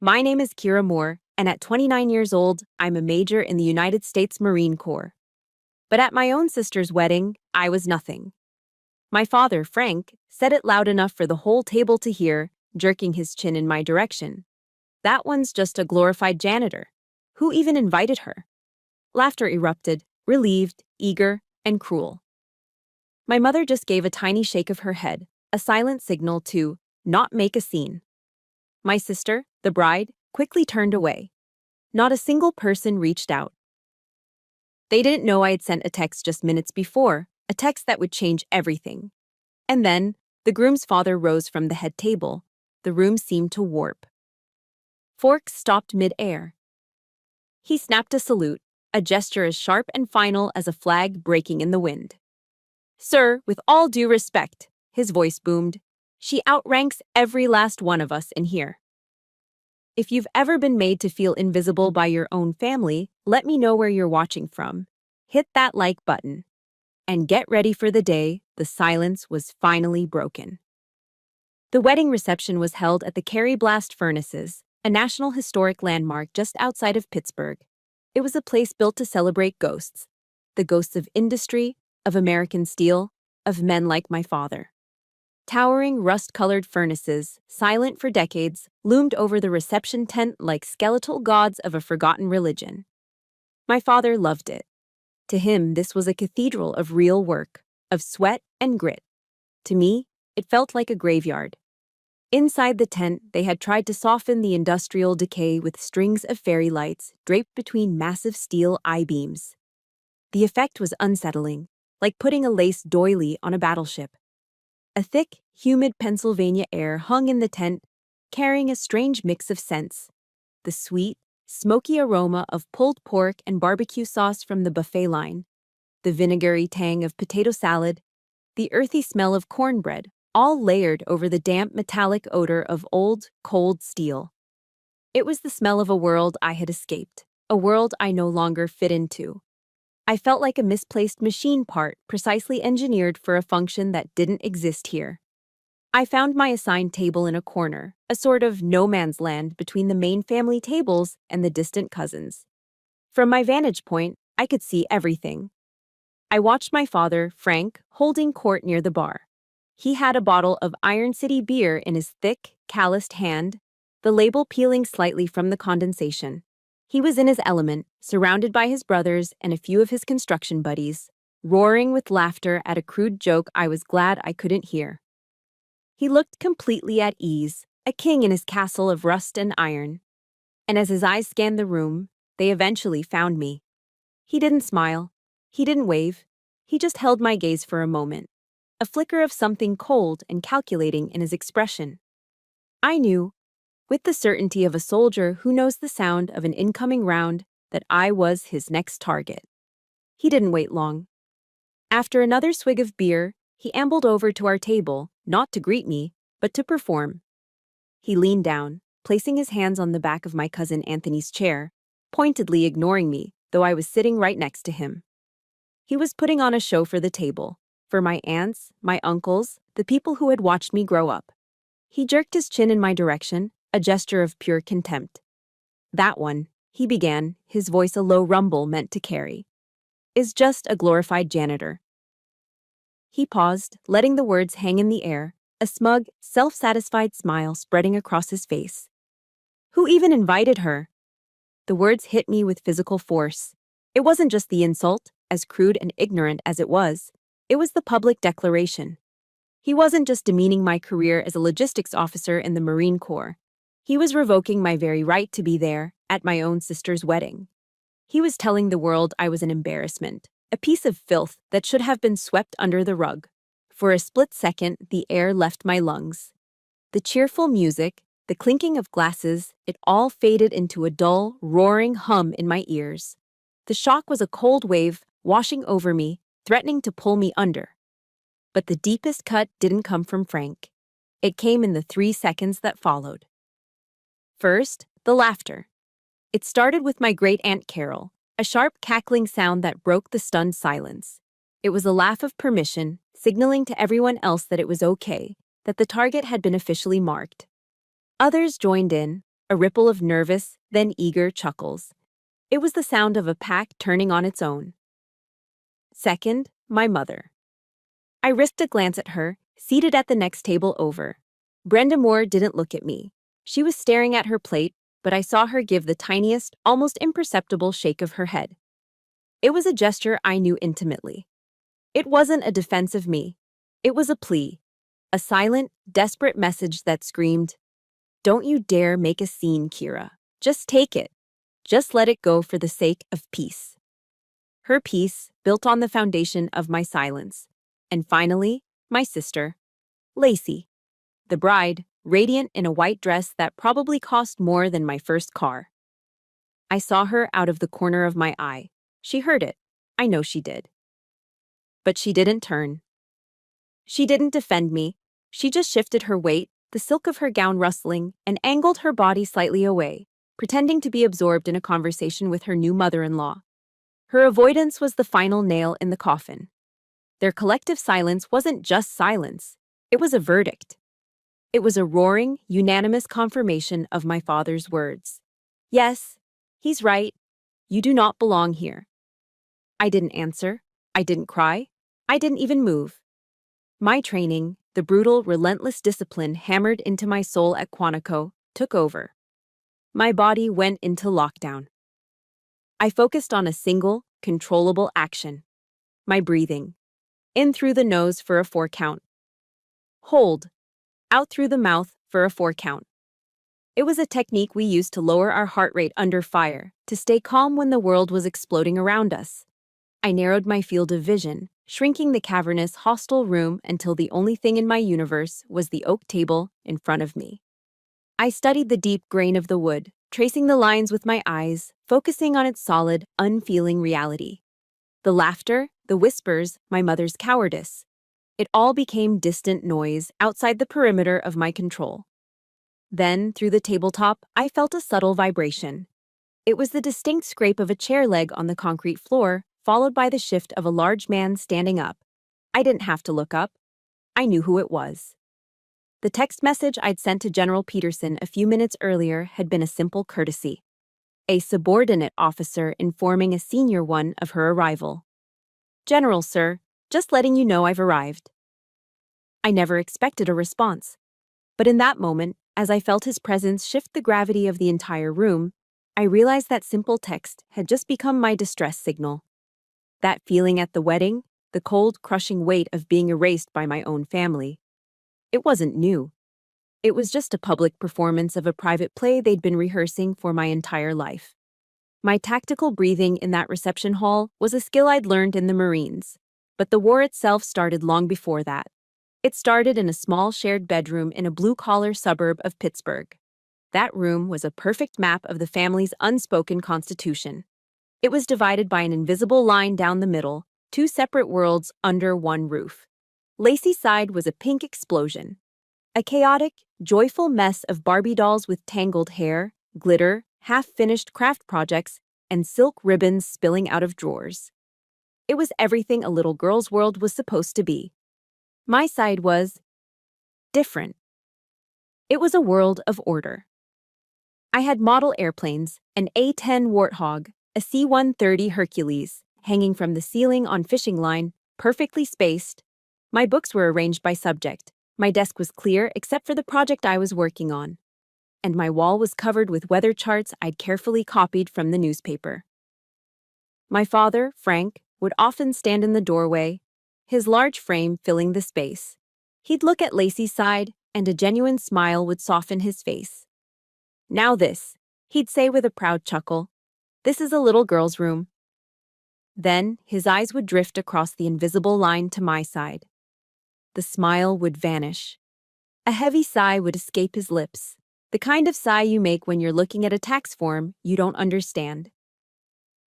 My name is Kira Moore, and at 29 years old, I'm a major in the United States Marine Corps. But at my own sister's wedding, I was nothing. My father, Frank, said it loud enough for the whole table to hear, jerking his chin in my direction. That one's just a glorified janitor. Who even invited her? Laughter erupted, relieved, eager, and cruel. My mother just gave a tiny shake of her head, a silent signal to not make a scene. My sister, the bride, quickly turned away. Not a single person reached out. They didn't know I had sent a text just minutes before, a text that would change everything. And then, the groom's father rose from the head table. The room seemed to warp. Forks stopped mid-air. He snapped a salute, a gesture as sharp and final as a flag breaking in the wind. "Sir, with all due respect," his voice boomed, "she outranks every last one of us in here. If you've ever been made to feel invisible by your own family, let me know where you're watching from. Hit that like button. And get ready for the day the silence was finally broken." The wedding reception was held at the Carrie Blast Furnaces, a National Historic Landmark just outside of Pittsburgh. It was a place built to celebrate ghosts. The ghosts of industry, of American steel, of men like my father. Towering rust-colored furnaces, silent for decades, loomed over the reception tent like skeletal gods of a forgotten religion. My father loved it. To him, this was a cathedral of real work, of sweat and grit. To me, it felt like a graveyard. Inside the tent, they had tried to soften the industrial decay with strings of fairy lights draped between massive steel I-beams. The effect was unsettling, like putting a lace doily on a battleship. A thick, humid Pennsylvania air hung in the tent, carrying a strange mix of scents. The sweet, smoky aroma of pulled pork and barbecue sauce from the buffet line, the vinegary tang of potato salad, the earthy smell of cornbread, all layered over the damp metallic odor of old, cold steel. It was the smell of a world I had escaped, a world I no longer fit into. I felt like a misplaced machine part precisely engineered for a function that didn't exist here. I found my assigned table in a corner, a sort of no man's land between the main family tables and the distant cousins. From my vantage point, I could see everything. I watched my father, Frank, holding court near the bar. He had a bottle of Iron City beer in his thick, calloused hand, the label peeling slightly from the condensation. He was in his element, surrounded by his brothers and a few of his construction buddies, roaring with laughter at a crude joke I was glad I couldn't hear. He looked completely at ease, a king in his castle of rust and iron. And as his eyes scanned the room, they eventually found me. He didn't smile. He didn't wave. He just held my gaze for a moment, a flicker of something cold and calculating in his expression. I knew, with the certainty of a soldier who knows the sound of an incoming round, that I was his next target. He didn't wait long. After another swig of beer, he ambled over to our table, not to greet me, but to perform. He leaned down, placing his hands on the back of my cousin Anthony's chair, pointedly ignoring me, though I was sitting right next to him. He was putting on a show for the table, for my aunts, my uncles, the people who had watched me grow up. He jerked his chin in my direction, a gesture of pure contempt. "That one," he began, his voice a low rumble meant to carry, "is just a glorified janitor." He paused, letting the words hang in the air, a smug, self-satisfied smile spreading across his face. "Who even invited her?" The words hit me with physical force. It wasn't just the insult, as crude and ignorant as it was the public declaration. He wasn't just demeaning my career as a logistics officer in the Marine Corps. He was revoking my very right to be there, at my own sister's wedding. He was telling the world I was an embarrassment, a piece of filth that should have been swept under the rug. For a split second, the air left my lungs. The cheerful music, the clinking of glasses, it all faded into a dull, roaring hum in my ears. The shock was a cold wave, washing over me, threatening to pull me under. But the deepest cut didn't come from Frank. It came in the 3 seconds that followed. First, the laughter. It started with my great-aunt Carol, a sharp cackling sound that broke the stunned silence. It was a laugh of permission, signaling to everyone else that it was okay, that the target had been officially marked. Others joined in, a ripple of nervous, then eager chuckles. It was the sound of a pack turning on its own. Second, my mother. I risked a glance at her, seated at the next table over. Brenda Moore didn't look at me. She was staring at her plate, but I saw her give the tiniest, almost imperceptible shake of her head. It was a gesture I knew intimately. It wasn't a defense of me. It was a plea. A silent, desperate message that screamed, "Don't you dare make a scene, Kira. Just take it. Just let it go for the sake of peace." Her peace built on the foundation of my silence. And finally, my sister, Lacey. The bride, radiant in a white dress that probably cost more than my first car. I saw her out of the corner of my eye. She heard it. I know she did. But she didn't turn. She didn't defend me. She just shifted her weight, the silk of her gown rustling, and angled her body slightly away, pretending to be absorbed in a conversation with her new mother-in-law. Her avoidance was the final nail in the coffin. Their collective silence wasn't just silence. It was a verdict. It was a roaring, unanimous confirmation of my father's words. Yes, he's right. You do not belong here. I didn't answer. I didn't cry. I didn't even move. My training, the brutal, relentless discipline hammered into my soul at Quantico, took over. My body went into lockdown. I focused on a single, controllable action. My breathing. In through the nose for a 4 count. Hold. Out through the mouth for a 4 count. It was a technique we used to lower our heart rate under fire, to stay calm when the world was exploding around us. I narrowed my field of vision, shrinking the cavernous, hostile room until the only thing in my universe was the oak table in front of me. I studied the deep grain of the wood, tracing the lines with my eyes, focusing on its solid, unfeeling reality. The laughter, the whispers, my mother's cowardice. It all became distant noise outside the perimeter of my control. Then, through the tabletop, I felt a subtle vibration. It was the distinct scrape of a chair leg on the concrete floor, followed by the shift of a large man standing up. I didn't have to look up. I knew who it was. The text message I'd sent to General Peterson a few minutes earlier had been a simple courtesy. A subordinate officer informing a senior one of her arrival. "General, sir, just letting you know I've arrived." I never expected a response. But in that moment, as I felt his presence shift the gravity of the entire room, I realized that simple text had just become my distress signal. That feeling at the wedding, the cold, crushing weight of being erased by my own family. It wasn't new. It was just a public performance of a private play they'd been rehearsing for my entire life. My tactical breathing in that reception hall was a skill I'd learned in the Marines, but the war itself started long before that. It started in a small shared bedroom in a blue-collar suburb of Pittsburgh. That room was a perfect map of the family's unspoken constitution. It was divided by an invisible line down the middle, 2 separate worlds under one roof. Lacey's side was a pink explosion. A chaotic, joyful mess of Barbie dolls with tangled hair, glitter, half-finished craft projects, and silk ribbons spilling out of drawers. It was everything a little girl's world was supposed to be. My side was different. It was a world of order. I had model airplanes, an A-10 Warthog, a C-130 Hercules, hanging from the ceiling on fishing line, perfectly spaced. My books were arranged by subject. My desk was clear except for the project I was working on. And my wall was covered with weather charts I'd carefully copied from the newspaper. My father, Frank, would often stand in the doorway, his large frame filling the space. He'd look at Lacey's side, and a genuine smile would soften his face. "Now this," he'd say with a proud chuckle. "This is a little girl's room." Then his eyes would drift across the invisible line to my side. The smile would vanish. A heavy sigh would escape his lips, the kind of sigh you make when you're looking at a tax form you don't understand.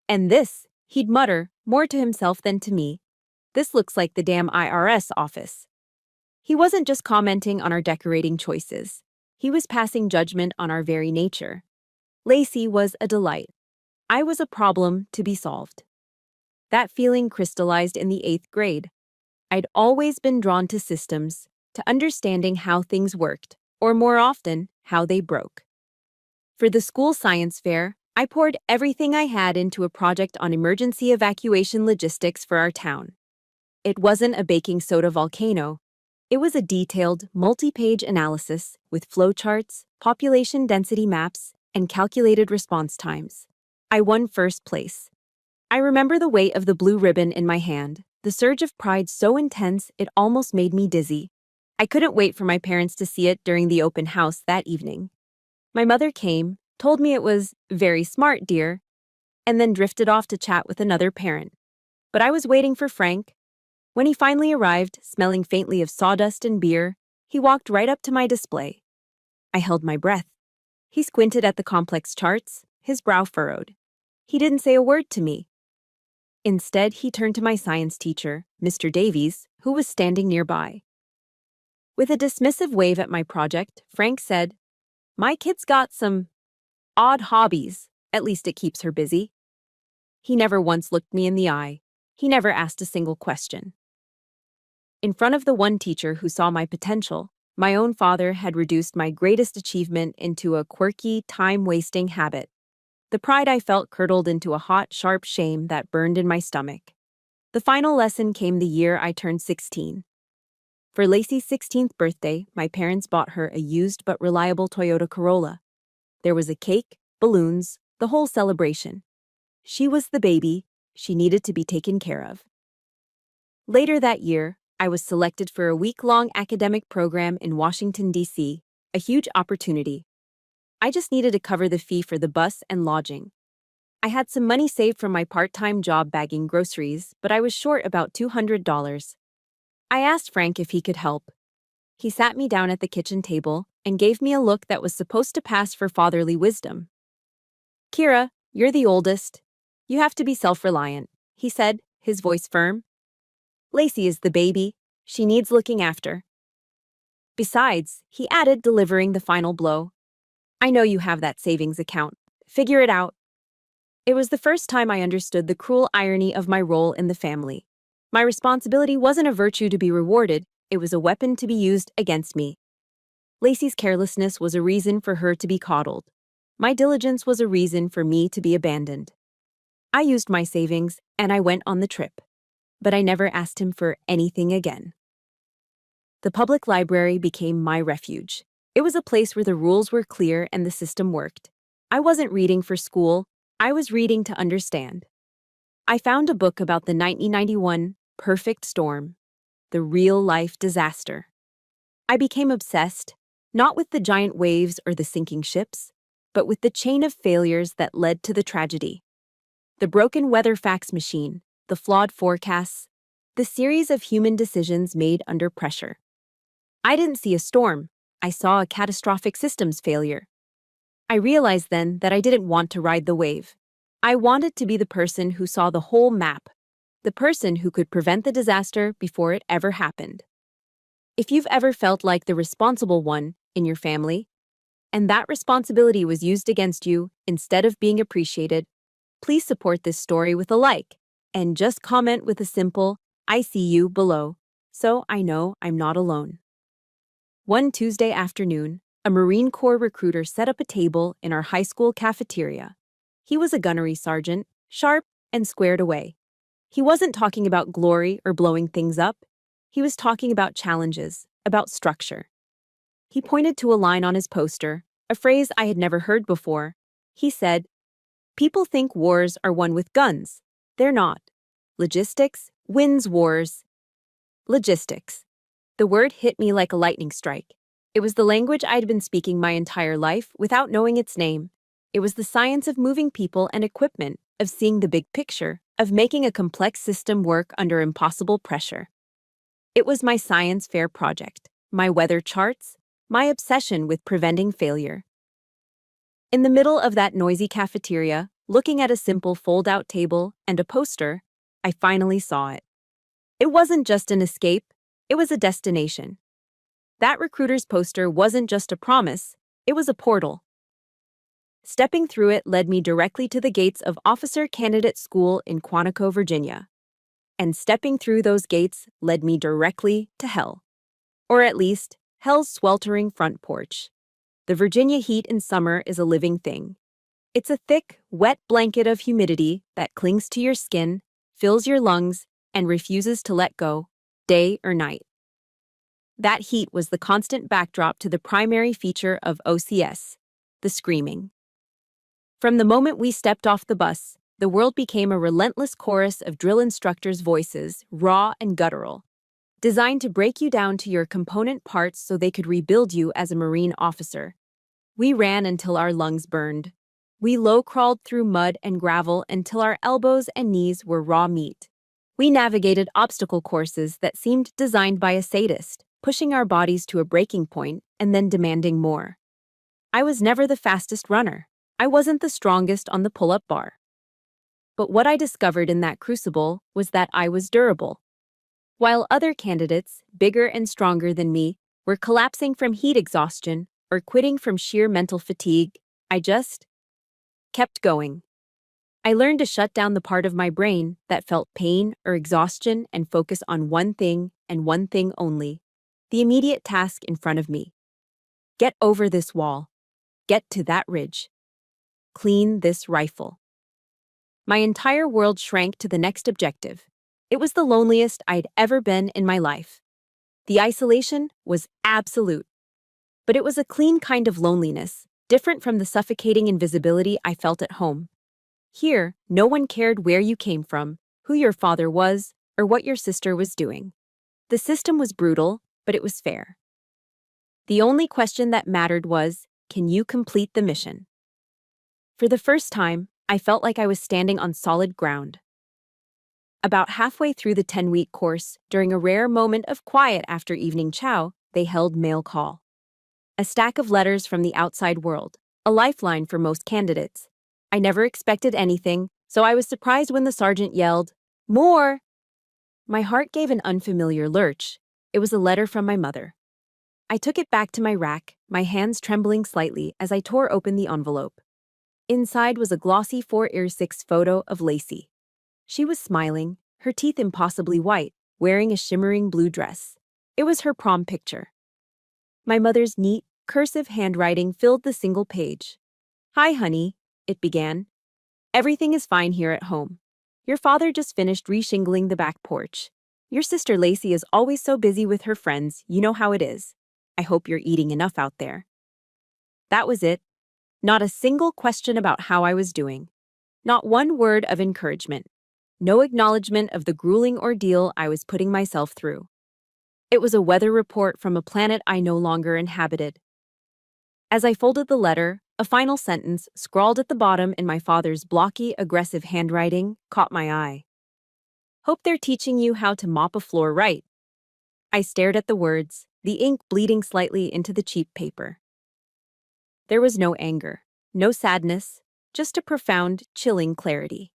"And this," he'd mutter, more to himself than to me, "this looks like the damn IRS office." He wasn't just commenting on our decorating choices. He was passing judgment on our very nature. Lacey was a delight. I was a problem to be solved. That feeling crystallized in the 8th grade. I'd always been drawn to systems, to understanding how things worked, or more often, how they broke. For the school science fair, I poured everything I had into a project on emergency evacuation logistics for our town. It wasn't a baking soda volcano. It was a detailed, multi-page analysis with flowcharts, population density maps, and calculated response times. I won first place. I remember the weight of the blue ribbon in my hand, the surge of pride so intense it almost made me dizzy. I couldn't wait for my parents to see it during the open house that evening. My mother came, told me it was very smart, dear, and then drifted off to chat with another parent. But I was waiting for Frank. When he finally arrived, smelling faintly of sawdust and beer, he walked right up to my display. I held my breath. He squinted at the complex charts, his brow furrowed. He didn't say a word to me. Instead, he turned to my science teacher, Mr. Davies, who was standing nearby. With a dismissive wave at my project, Frank said, "My kid's got some odd hobbies. At least it keeps her busy." He never once looked me in the eye. He never asked a single question. In front of the one teacher who saw my potential, my own father had reduced my greatest achievement into a quirky, time-wasting habit. The pride I felt curdled into a hot, sharp shame that burned in my stomach. The final lesson came the year I turned 16. For Lacey's 16th birthday, my parents bought her a used but reliable Toyota Corolla. There was a cake, balloons, the whole celebration. She was the baby. She needed to be taken care of. Later that year, I was selected for a week-long academic program in Washington, D.C., a huge opportunity. I just needed to cover the fee for the bus and lodging. I had some money saved from my part-time job bagging groceries, but I was short about $200. I asked Frank if he could help. He sat me down at the kitchen table and gave me a look that was supposed to pass for fatherly wisdom. "Kira, you're the oldest. You have to be self-reliant," he said, his voice firm. "Lacey is the baby. She needs looking after." Besides, he added, delivering the final blow, "I know you have that savings account. Figure it out." It was the first time I understood the cruel irony of my role in the family. My responsibility wasn't a virtue to be rewarded, it was a weapon to be used against me. Lacey's carelessness was a reason for her to be coddled. My diligence was a reason for me to be abandoned. I used my savings, and I went on the trip. But I never asked him for anything again. The public library became my refuge. It was a place where the rules were clear and the system worked. I wasn't reading for school, I was reading to understand. I found a book about the 1991 perfect storm, the real-life disaster. I became obsessed, not with the giant waves or the sinking ships, but with the chain of failures that led to the tragedy. The broken weather fax machine, the flawed forecasts, the series of human decisions made under pressure. I didn't see a storm, I saw a catastrophic systems failure. I realized then that I didn't want to ride the wave. I wanted to be the person who saw the whole map, the person who could prevent the disaster before it ever happened. If you've ever felt like the responsible one in your family, and that responsibility was used against you instead of being appreciated, please support this story with a like. And just comment with a simple, "I see you" below, so I know I'm not alone. One Tuesday afternoon, a Marine Corps recruiter set up a table in our high school cafeteria. He was a gunnery sergeant, sharp and squared away. He wasn't talking about glory or blowing things up. He was talking about challenges, about structure. He pointed to a line on his poster, a phrase I had never heard before. He said, "People think wars are won with guns. They're not. Logistics wins wars." Logistics. The word hit me like a lightning strike. It was the language I'd been speaking my entire life without knowing its name. It was the science of moving people and equipment, of seeing the big picture, of making a complex system work under impossible pressure. It was my science fair project, my weather charts, my obsession with preventing failure. In the middle of that noisy cafeteria, looking at a simple fold-out table and a poster, I finally saw it. It wasn't just an escape, it was a destination. That recruiter's poster wasn't just a promise, it was a portal. Stepping through it led me directly to the gates of Officer Candidate School in Quantico, Virginia. And stepping through those gates led me directly to hell. Or at least, hell's sweltering front porch. The Virginia heat in summer is a living thing. It's a thick, wet blanket of humidity that clings to your skin, fills your lungs, and refuses to let go, day or night. That heat was the constant backdrop to the primary feature of OCS, the screaming. From the moment we stepped off the bus, the world became a relentless chorus of drill instructors' voices, raw and guttural, designed to break you down to your component parts so they could rebuild you as a Marine officer. We ran until our lungs burned. We low-crawled through mud and gravel until our elbows and knees were raw meat. We navigated obstacle courses that seemed designed by a sadist, pushing our bodies to a breaking point and then demanding more. I was never the fastest runner. I wasn't the strongest on the pull-up bar. But what I discovered in that crucible was that I was durable. While other candidates, bigger and stronger than me, were collapsing from heat exhaustion or quitting from sheer mental fatigue, I just kept going. I learned to shut down the part of my brain that felt pain or exhaustion and focus on one thing and one thing only, the immediate task in front of me. Get over this wall. Get to that ridge. Clean this rifle. My entire world shrank to the next objective. It was the loneliest I'd ever been in my life. The isolation was absolute. But it was a clean kind of loneliness, different from the suffocating invisibility I felt at home. Here, no one cared where you came from, who your father was, or what your sister was doing. The system was brutal, but it was fair. The only question that mattered was, can you complete the mission? For the first time, I felt like I was standing on solid ground. About halfway through the 10-week course, during a rare moment of quiet after evening chow, they held mail call. A stack of letters from the outside world, a lifeline for most candidates. I never expected anything, so I was surprised when the sergeant yelled, "More!" My heart gave an unfamiliar lurch. It was a letter from my mother. I took it back to my rack, my hands trembling slightly as I tore open the envelope. Inside was a glossy 4x6 photo of Lacey. She was smiling, her teeth impossibly white, wearing a shimmering blue dress. It was her prom picture. My mother's neat, cursive handwriting filled the single page. "Hi, honey," it began. "Everything is fine here at home. Your father just finished reshingling the back porch. Your sister Lacey is always so busy with her friends, you know how it is. I hope you're eating enough out there." That was it. Not a single question about how I was doing. Not one word of encouragement. No acknowledgement of the grueling ordeal I was putting myself through. It was a weather report from a planet I no longer inhabited. As I folded the letter, a final sentence, scrawled at the bottom in my father's blocky, aggressive handwriting, caught my eye. "Hope they're teaching you how to mop a floor right." I stared at the words, the ink bleeding slightly into the cheap paper. There was no anger, no sadness, just a profound, chilling clarity.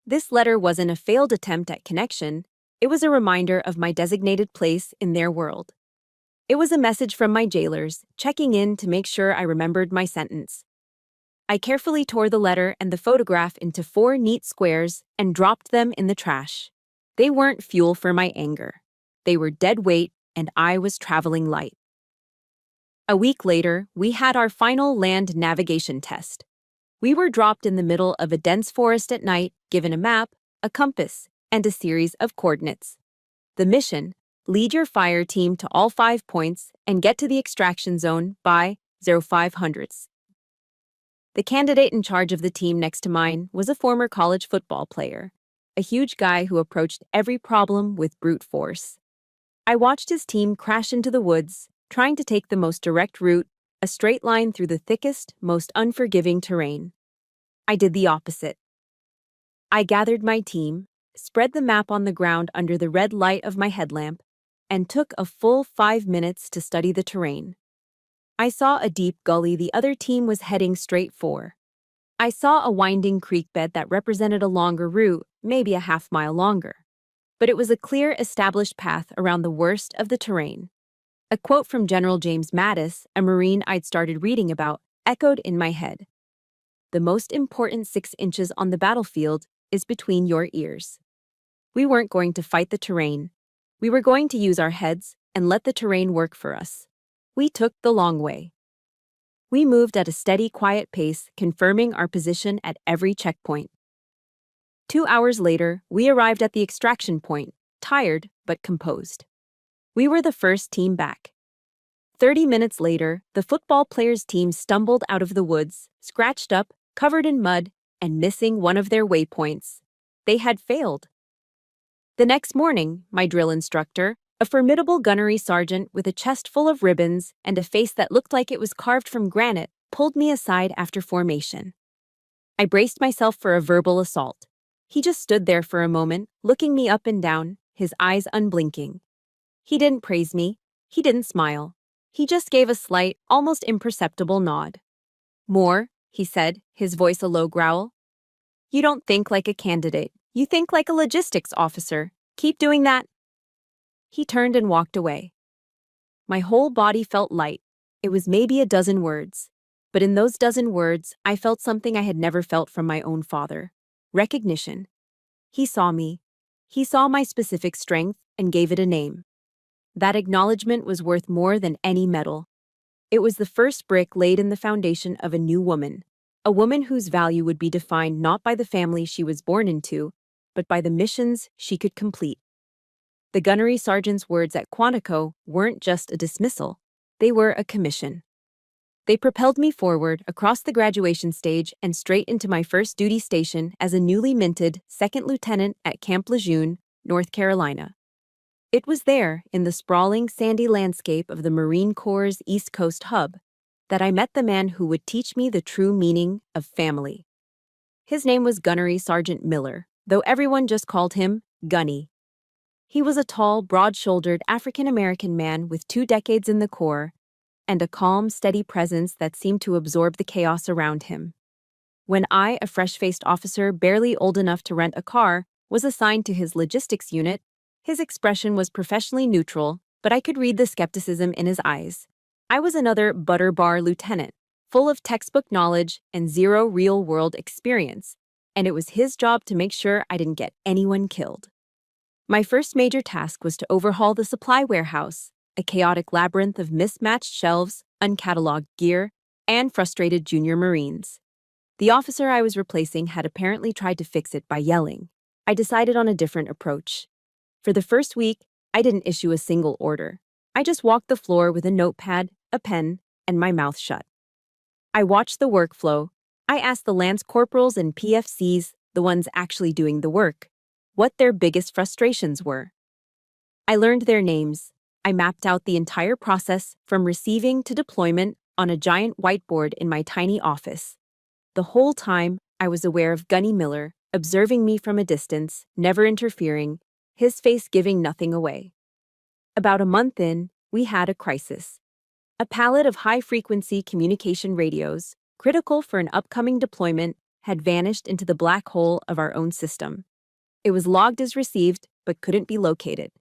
This letter wasn't a failed attempt at connection, it was a reminder of my designated place in their world. It was a message from my jailers, checking in to make sure I remembered my sentence. I carefully tore the letter and the photograph into 4 neat squares and dropped them in the trash. They weren't fuel for my anger. They were dead weight, and I was traveling light. A week later, we had our final land navigation test. We were dropped in the middle of a dense forest at night, given a map, a compass, and a series of coordinates. The mission: lead your fire team to all 5 points and get to the extraction zone by 0500. The candidate in charge of the team next to mine was a former college football player, a huge guy who approached every problem with brute force. I watched his team crash into the woods, trying to take the most direct route, a straight line through the thickest, most unforgiving terrain. I did the opposite. I gathered my team, spread the map on the ground under the red light of my headlamp, and took a full 5 minutes to study the terrain. I saw a deep gully the other team was heading straight for. I saw a winding creek bed that represented a longer route, maybe a half-mile longer. But it was a clear, established path around the worst of the terrain. A quote from General James Mattis, a Marine I'd started reading about, echoed in my head. "The most important 6 inches on the battlefield is between your ears." We weren't going to fight the terrain. We were going to use our heads and let the terrain work for us. We took the long way. We moved at a steady, quiet pace, confirming our position at every checkpoint. 2 hours later, we arrived at the extraction point, tired but composed. We were the first team back. 30 minutes later, the football players' team stumbled out of the woods, scratched up, covered in mud, and missing one of their waypoints. They had failed. The next morning, my drill instructor, a formidable gunnery sergeant with a chest full of ribbons and a face that looked like it was carved from granite, pulled me aside after formation. I braced myself for a verbal assault. He just stood there for a moment, looking me up and down, his eyes unblinking. He didn't praise me. He didn't smile. He just gave a slight, almost imperceptible nod. "More," he said, his voice a low growl. "You don't think like a candidate. You think like a logistics officer. Keep doing that." He turned and walked away. My whole body felt light. It was maybe a dozen words. But in those dozen words, I felt something I had never felt from my own father. Recognition. He saw me. He saw my specific strength and gave it a name. That acknowledgement was worth more than any medal. It was the first brick laid in the foundation of a woman whose value would be defined not by the family she was born into, but by the missions she could complete. The gunnery sergeant's words at Quantico weren't just a dismissal, they were a commission. They propelled me forward across the graduation stage and straight into my first duty station as a newly minted second lieutenant at Camp Lejeune, North Carolina. It was there, in the sprawling, sandy landscape of the Marine Corps' East Coast hub, that I met the man who would teach me the true meaning of family. His name was Gunnery Sergeant Miller, though everyone just called him Gunny. He was a tall, broad-shouldered African-American man with 2 decades in the Corps and a calm, steady presence that seemed to absorb the chaos around him. When I, a fresh-faced officer barely old enough to rent a car, was assigned to his logistics unit, his expression was professionally neutral, but I could read the skepticism in his eyes. I was another butter bar lieutenant, full of textbook knowledge and zero real-world experience, and it was his job to make sure I didn't get anyone killed. My first major task was to overhaul the supply warehouse, a chaotic labyrinth of mismatched shelves, uncatalogued gear, and frustrated junior Marines. The officer I was replacing had apparently tried to fix it by yelling. I decided on a different approach. For the first week, I didn't issue a single order. I just walked the floor with a notepad, a pen, and my mouth shut. I watched the workflow. I asked the lance corporals and PFCs, the ones actually doing the work, what their biggest frustrations were. I learned their names. I mapped out the entire process from receiving to deployment on a giant whiteboard in my tiny office. The whole time, I was aware of Gunny Miller, observing me from a distance, never interfering, his face giving nothing away. About a month in, we had a crisis. A pallet of high-frequency communication radios, critical for an upcoming deployment, had vanished into the black hole of our own system. It was logged as received, but couldn't be located.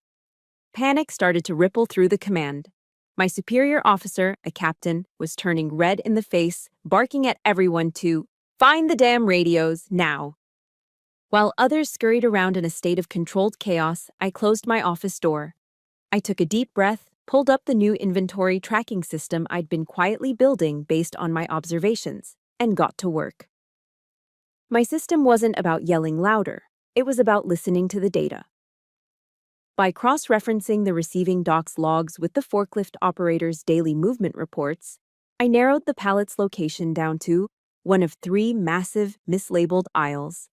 Panic started to ripple through the command. My superior officer, a captain, was turning red in the face, barking at everyone to find the damn radios now. While others scurried around in a state of controlled chaos, I closed my office door. I took a deep breath, pulled up the new inventory tracking system I'd been quietly building based on my observations, and got to work. My system wasn't about yelling louder. It was about listening to the data. By cross-referencing the receiving dock's logs with the forklift operator's daily movement reports, I narrowed the pallet's location down to one of 3 massive, mislabeled aisles.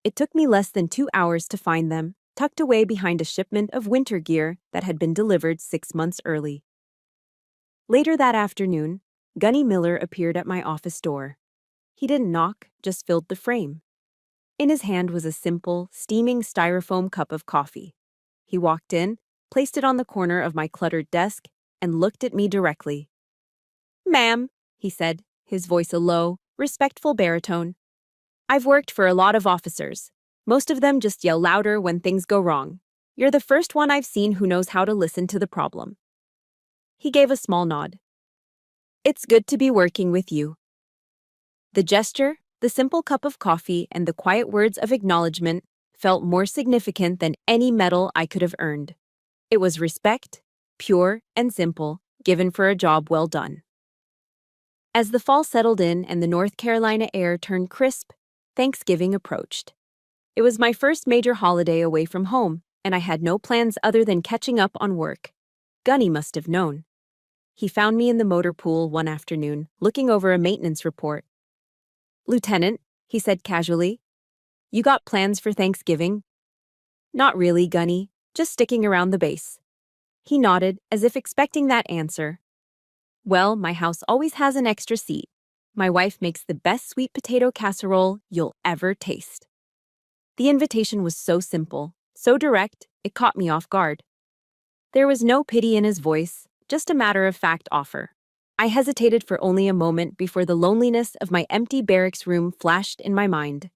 It took me less than 2 hours to find them, tucked away behind a shipment of winter gear that had been delivered 6 months early. Later that afternoon, Gunny Miller appeared at my office door. He didn't knock, just filled the frame. In his hand was a simple, steaming styrofoam cup of coffee. He walked in, placed it on the corner of my cluttered desk, and looked at me directly. "Ma'am," he said, his voice a low, respectful baritone. "I've worked for a lot of officers. Most of them just yell louder when things go wrong. You're the first one I've seen who knows how to listen to the problem." He gave a small nod. "It's good to be working with you." The gesture, the simple cup of coffee, and the quiet words of acknowledgement felt more significant than any medal I could have earned. It was respect, pure and simple, given for a job well done. As the fall settled in and the North Carolina air turned crisp, Thanksgiving approached. It was my first major holiday away from home, and I had no plans other than catching up on work. Gunny must have known. He found me in the motor pool one afternoon, looking over a maintenance report. "Lieutenant," he said casually, "you got plans for Thanksgiving?" "Not really, Gunny, just sticking around the base." He nodded, as if expecting that answer. "Well, my house always has an extra seat. My wife makes the best sweet potato casserole you'll ever taste." The invitation was so simple, so direct, it caught me off guard. There was no pity in his voice, just a matter-of-fact offer. I hesitated for only a moment before the loneliness of my empty barracks room flashed in my mind.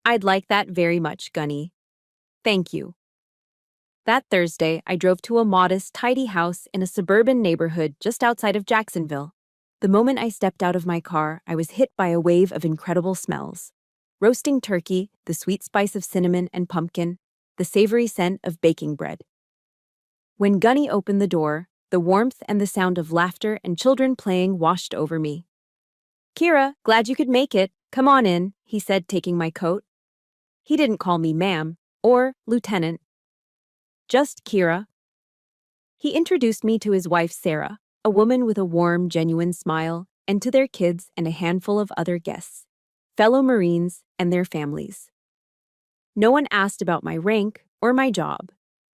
"I'd like that very much, Gunny. Thank you." That Thursday, I drove to a modest, tidy house in a suburban neighborhood just outside of Jacksonville. The moment I stepped out of my car, I was hit by a wave of incredible smells. Roasting turkey, the sweet spice of cinnamon and pumpkin, the savory scent of baking bread. When Gunny opened the door, the warmth and the sound of laughter and children playing washed over me. "Kira, glad you could make it. Come on in," he said, taking my coat. He didn't call me ma'am or lieutenant. Just Kira. He introduced me to his wife Sarah, a woman with a warm, genuine smile, and to their kids and a handful of other guests, fellow Marines and their families. No one asked about my rank or my job.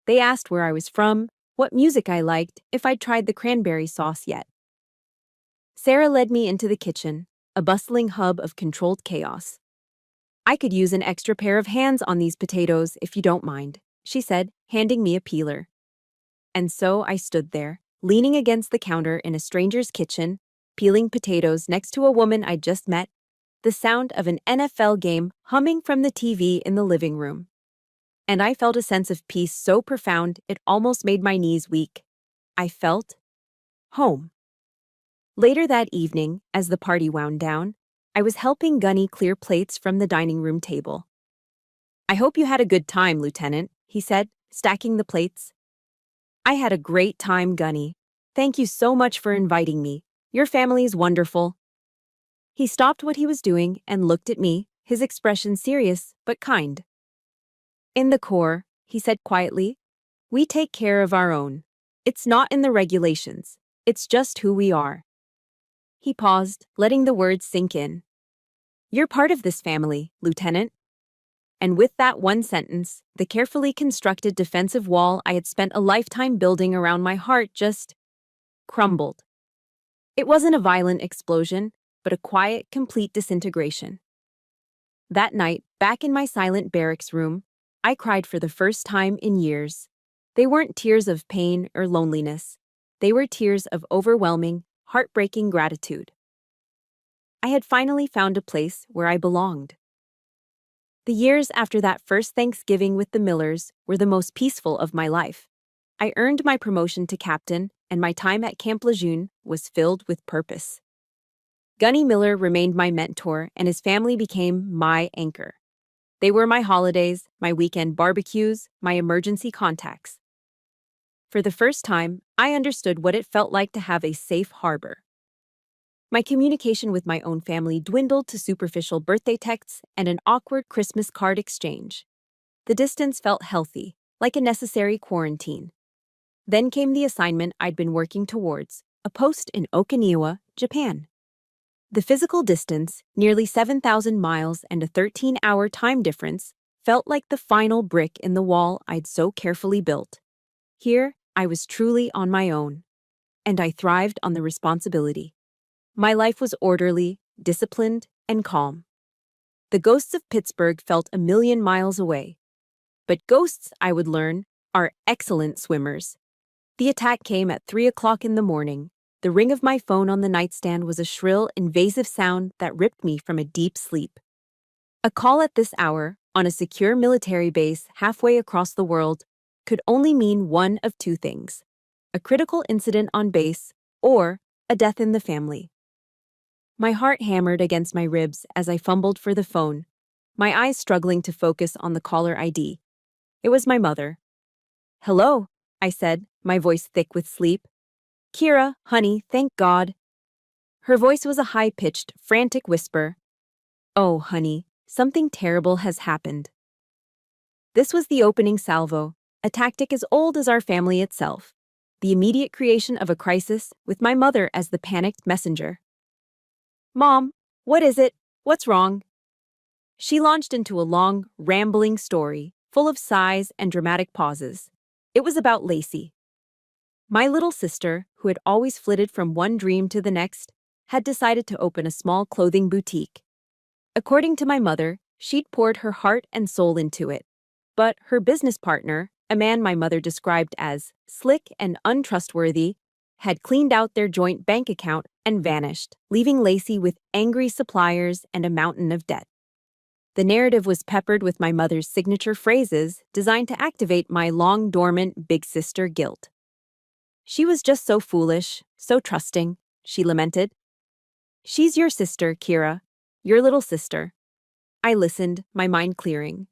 They asked where I was from, what music I liked, if I'd tried the cranberry sauce yet. Sarah led me into the kitchen, a bustling hub of controlled chaos. "I could use an extra pair of hands on these potatoes if you don't mind," she said, handing me a peeler. And so I stood there, leaning against the counter in a stranger's kitchen, peeling potatoes next to a woman I'd just met, the sound of an NFL game humming from the TV in the living room. And I felt a sense of peace so profound it almost made my knees weak. I felt home. Later that evening, as the party wound down, I was helping Gunny clear plates from the dining room table. "I hope you had a good time, Lieutenant," he said, stacking the plates. "I had a great time, Gunny. Thank you so much for inviting me. Your family's wonderful." He stopped what he was doing and looked at me, his expression serious but kind. "In the Corps," he said quietly, "we take care of our own. It's not in the regulations. It's just who we are." He paused, letting the words sink in. "You're part of this family, Lieutenant." And with that one sentence, the carefully constructed defensive wall I had spent a lifetime building around my heart just crumbled. It wasn't a violent explosion, but a quiet, complete disintegration. That night, back in my silent barracks room, I cried for the first time in years. They weren't tears of pain or loneliness. They were tears of overwhelming, heartbreaking gratitude. I had finally found a place where I belonged. The years after that first Thanksgiving with the Millers were the most peaceful of my life. I earned my promotion to captain, and my time at Camp Lejeune was filled with purpose. Gunny Miller remained my mentor, and his family became my anchor. They were my holidays, my weekend barbecues, my emergency contacts. For the first time, I understood what it felt like to have a safe harbor. My communication with my own family dwindled to superficial birthday texts and an awkward Christmas card exchange. The distance felt healthy, like a necessary quarantine. Then came the assignment I'd been working towards, a post in Okinawa, Japan. The physical distance, nearly 7,000 miles and a 13-hour time difference, felt like the final brick in the wall I'd so carefully built. Here, I was truly on my own, and I thrived on the responsibility. My life was orderly, disciplined, and calm. The ghosts of Pittsburgh felt a million miles away. But ghosts, I would learn, are excellent swimmers. The attack came at 3 o'clock in the morning. The ring of my phone on the nightstand was a shrill, invasive sound that ripped me from a deep sleep. A call at this hour, on a secure military base halfway across the world, could only mean one of two things: a critical incident on base or a death in the family. My heart hammered against my ribs as I fumbled for the phone, my eyes struggling to focus on the caller ID. It was my mother. "Hello," I said, my voice thick with sleep. "Kira, honey, thank God." Her voice was a high-pitched, frantic whisper. "Oh, honey, something terrible has happened." This was the opening salvo, a tactic as old as our family itself, the immediate creation of a crisis with my mother as the panicked messenger. "Mom, what is it? What's wrong?" She launched into a long, rambling story, full of sighs and dramatic pauses. It was about Lacey. My little sister, who had always flitted from one dream to the next, had decided to open a small clothing boutique. According to my mother, she'd poured her heart and soul into it. But her business partner, a man my mother described as slick and untrustworthy, had cleaned out their joint bank account and vanished, leaving Lacey with angry suppliers and a mountain of debt. The narrative was peppered with my mother's signature phrases designed to activate my long-dormant big sister guilt. "She was just so foolish, so trusting," she lamented. "She's your sister, Kira. Your little sister." I listened, my mind clearing.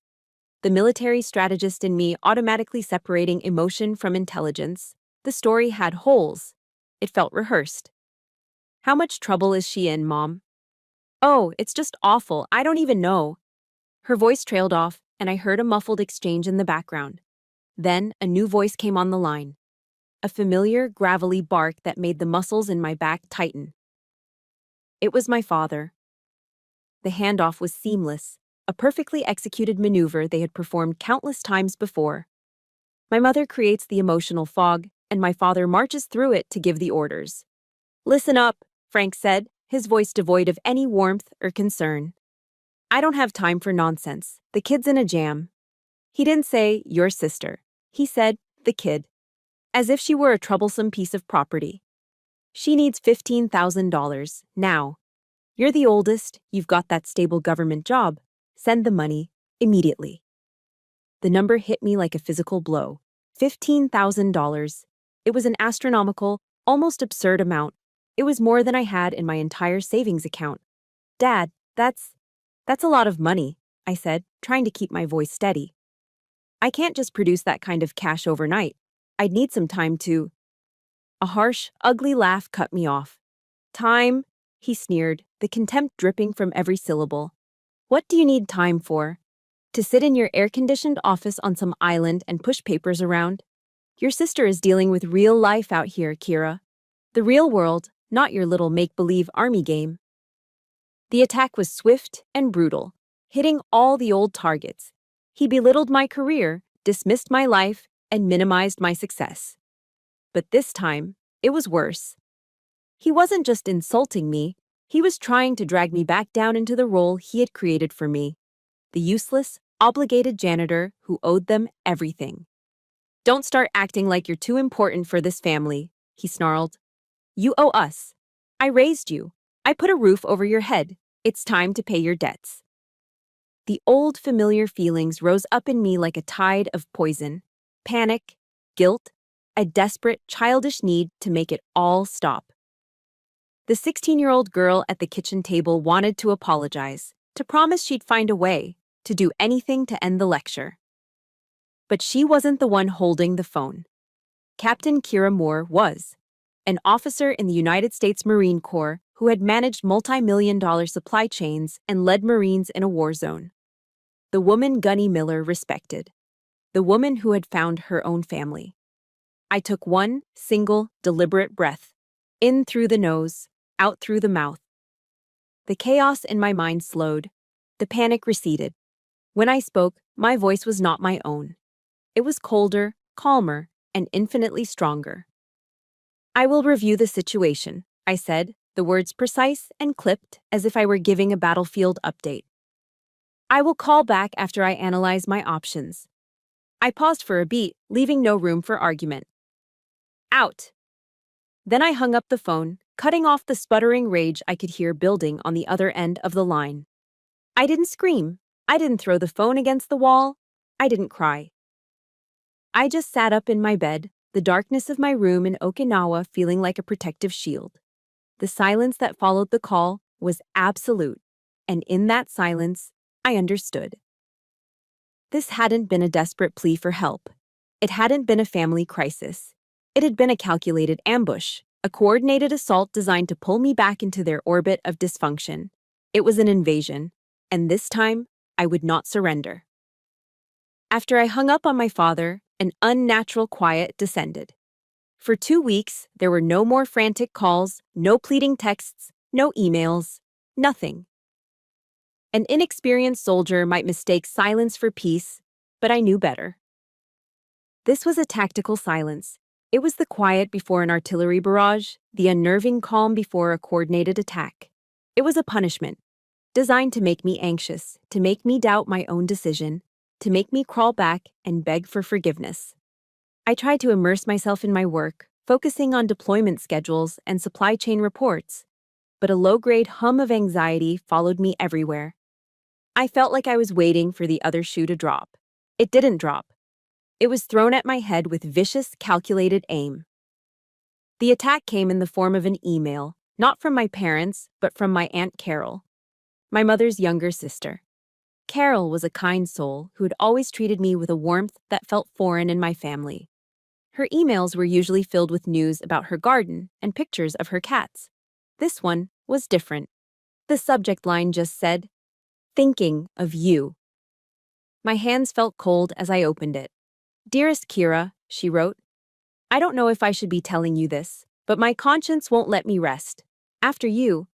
The military strategist in me automatically separating emotion from intelligence. The story had holes. It felt rehearsed. "How much trouble is she in, Mom?" "Oh, it's just awful. I don't even know." Her voice trailed off, and I heard a muffled exchange in the background. Then a new voice came on the line. A familiar, gravelly bark that made the muscles in my back tighten. It was my father. The handoff was seamless, a perfectly executed maneuver they had performed countless times before. My mother creates the emotional fog, and my father marches through it to give the orders. "Listen up," Frank said, his voice devoid of any warmth or concern. "I don't have time for nonsense. The kid's in a jam." He didn't say, "your sister." He said, "the kid," as if she were a troublesome piece of property. "She needs $15,000, now. You're the oldest, you've got that stable government job. Send the money, immediately." The number hit me like a physical blow. $15,000. It was an astronomical, almost absurd amount. It was more than I had in my entire savings account. "Dad, that's a lot of money," I said, trying to keep my voice steady. "I can't just produce that kind of cash overnight. I'd need some time to—" A harsh, ugly laugh cut me off. "Time," he sneered, the contempt dripping from every syllable. "What do you need time for? To sit in your air-conditioned office on some island and push papers around? Your sister is dealing with real life out here, Kira. The real world, not your little make-believe army game." The attack was swift and brutal, hitting all the old targets. He belittled my career, dismissed my life, and minimized my success. But this time, it was worse. He wasn't just insulting me, he was trying to drag me back down into the role he had created for me. The useless, obligated janitor who owed them everything. "Don't start acting like you're too important for this family," he snarled. "You owe us. I raised you. I put a roof over your head. It's time to pay your debts." The old familiar feelings rose up in me like a tide of poison. Panic, guilt, a desperate, childish need to make it all stop. The 16-year-old girl at the kitchen table wanted to apologize, to promise she'd find a way, to do anything to end the lecture. But she wasn't the one holding the phone. Captain Kira Moore was, an officer in the United States Marine Corps who had managed multi-million-dollar supply chains and led Marines in a war zone. The woman Gunny Miller respected. The woman who had found her own family. I took one single, deliberate breath, in through the nose, out through the mouth. The chaos in my mind slowed. The panic receded. When I spoke, my voice was not my own. It was colder, calmer, and infinitely stronger. "I will review the situation," I said, the words precise and clipped as if I were giving a battlefield update. "I will call back after I analyze my options." I paused for a beat, leaving no room for argument. "Out." Then I hung up the phone, cutting off the sputtering rage I could hear building on the other end of the line. I didn't scream. I didn't throw the phone against the wall. I didn't cry. I just sat up in my bed, the darkness of my room in Okinawa feeling like a protective shield. The silence that followed the call was absolute, and in that silence, I understood. This hadn't been a desperate plea for help. It hadn't been a family crisis. It had been a calculated ambush, A coordinated assault designed to pull me back into their orbit of dysfunction. It was an invasion, and this time, I would not surrender. After I hung up on my father, an unnatural quiet descended. For 2 weeks, there were no more frantic calls, no pleading texts, no emails, nothing. An inexperienced soldier might mistake silence for peace, but I knew better. This was a tactical silence. It was the quiet before an artillery barrage, the unnerving calm before a coordinated attack. It was a punishment, designed to make me anxious, to make me doubt my own decision, to make me crawl back and beg for forgiveness. I tried to immerse myself in my work, focusing on deployment schedules and supply chain reports, but a low-grade hum of anxiety followed me everywhere. I felt like I was waiting for the other shoe to drop. It didn't drop. It was thrown at my head with vicious, calculated aim. The attack came in the form of an email, not from my parents, but from my Aunt Carol, my mother's younger sister. Carol was a kind soul who had always treated me with a warmth that felt foreign in my family. Her emails were usually filled with news about her garden and pictures of her cats. This one was different. The subject line just said, "Thinking of you." My hands felt cold as I opened it. "Dearest Kira," she wrote, "I don't know if I should be telling you this, but my conscience won't let me rest. After you,